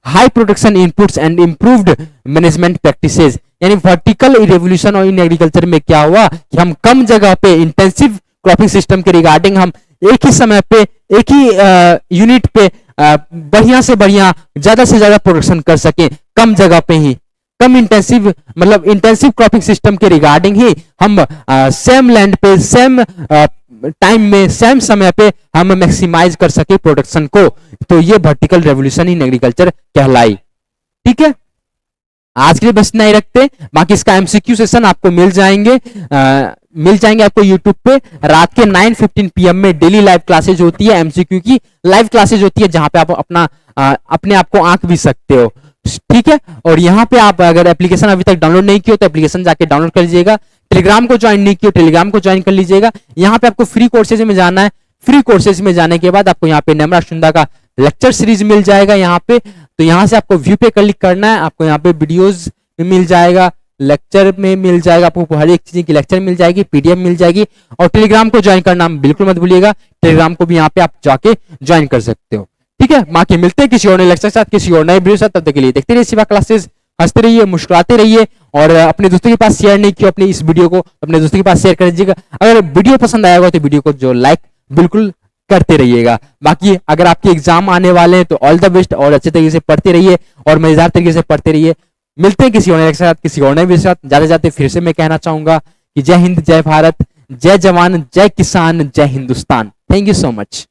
A: high production inputs and improved management practices. यानी वर्टिकल रेवोल्यूशन और इन एग्रीकल्चर में क्या हुआ कि हम कम जगह पे इंटेंसिव क्रॉपिंग सिस्टम के रिगार्डिंग हम एक ही समय पे एक ही यूनिट पे बढ़िया से बढ़िया ज्यादा से ज्यादा प्रोडक्शन कर सके, कम जगह पे ही, कम इंटेंसिव मतलब इंटेंसिव क्रॉपिंग सिस्टम के रिगार्डिंग ही हम सेम लैंड पे सेम टाइम में सेम समय पे हम मैक्सिमाइज कर सके प्रोडक्शन को। तो ये वर्टिकल रेवोल्यूशन इन एग्रीकल्चर कहलाई। ठीक है, आज के लिए बस इतना ही रखते, बाकी इसका एमसीक्यू सेशन आपको मिल जाएंगे आपको यूट्यूब पे रात के 9:15 PM में डेली लाइव क्लासेज होती है, एमसीक्यू की लाइव क्लासेज होती है, जहां पे आप अपने आप को आंक भी सकते हो। ठीक है, और यहाँ पे आप अगर एप्लीकेशन अभी तक डाउनलोड नहीं किया तो एप्लीकेशन जाके डाउनलोड कर लीजिएगा, टेलीग्राम को ज्वाइन नहीं किया टेलीग्राम को ज्वाइन कर लीजिएगा। यहाँ पे आपको फ्री कोर्सेज में जाना है, फ्री कोर्सेज में जाने के बाद आपको यहाँ पे नम्रा शुंदा का लेक्चर सीरीज मिल जाएगा यहाँ पे। तो यहाँ से आपको व्यू पे क्लिक करना है, आपको यहाँ पे वीडियोस में मिल जाएगा, लेक्चर में मिल जाएगा, आपको हर एक चीज की लेक्चर मिल जाएगी, पीडीएफ मिल जाएगी। और टेलीग्राम को ज्वाइन करना बिल्कुल मत भूलिएगा, टेलीग्राम को भी यहाँ पे आप जाके ज्वाइन कर सकते हो। ठीक है, बाकी मिलते हैं किसी और नए लेक्चर के साथ, किसी और नए वीडियो के साथ। तब तक के लिए देखते रहिए शिवा क्लासेस, हंसते रहिए, मुस्कुराते रहिए, और अपने दोस्तों के पास शेयर नहीं किया अपने इस वीडियो को, अपने दोस्तों के पास शेयर कर दीजिएगा। अगर वीडियो पसंद आया होगा तो वीडियो को जो लाइक बिल्कुल करते रहिएगा। बाकी अगर आपके एग्जाम आने वाले हैं तो ऑल द बेस्ट, और अच्छे तरीके से पढ़ते रहिए और मजेदार तरीके से पढ़ते रहिए। मिलते हैं किसी और नए के साथ, किसी और नए वीडियो के साथ। जाते जाते फिर से मैं कहना चाहूंगा कि जय हिंद, जय भारत, जय जवान, जय किसान, जय Hindustan. Thank you so much.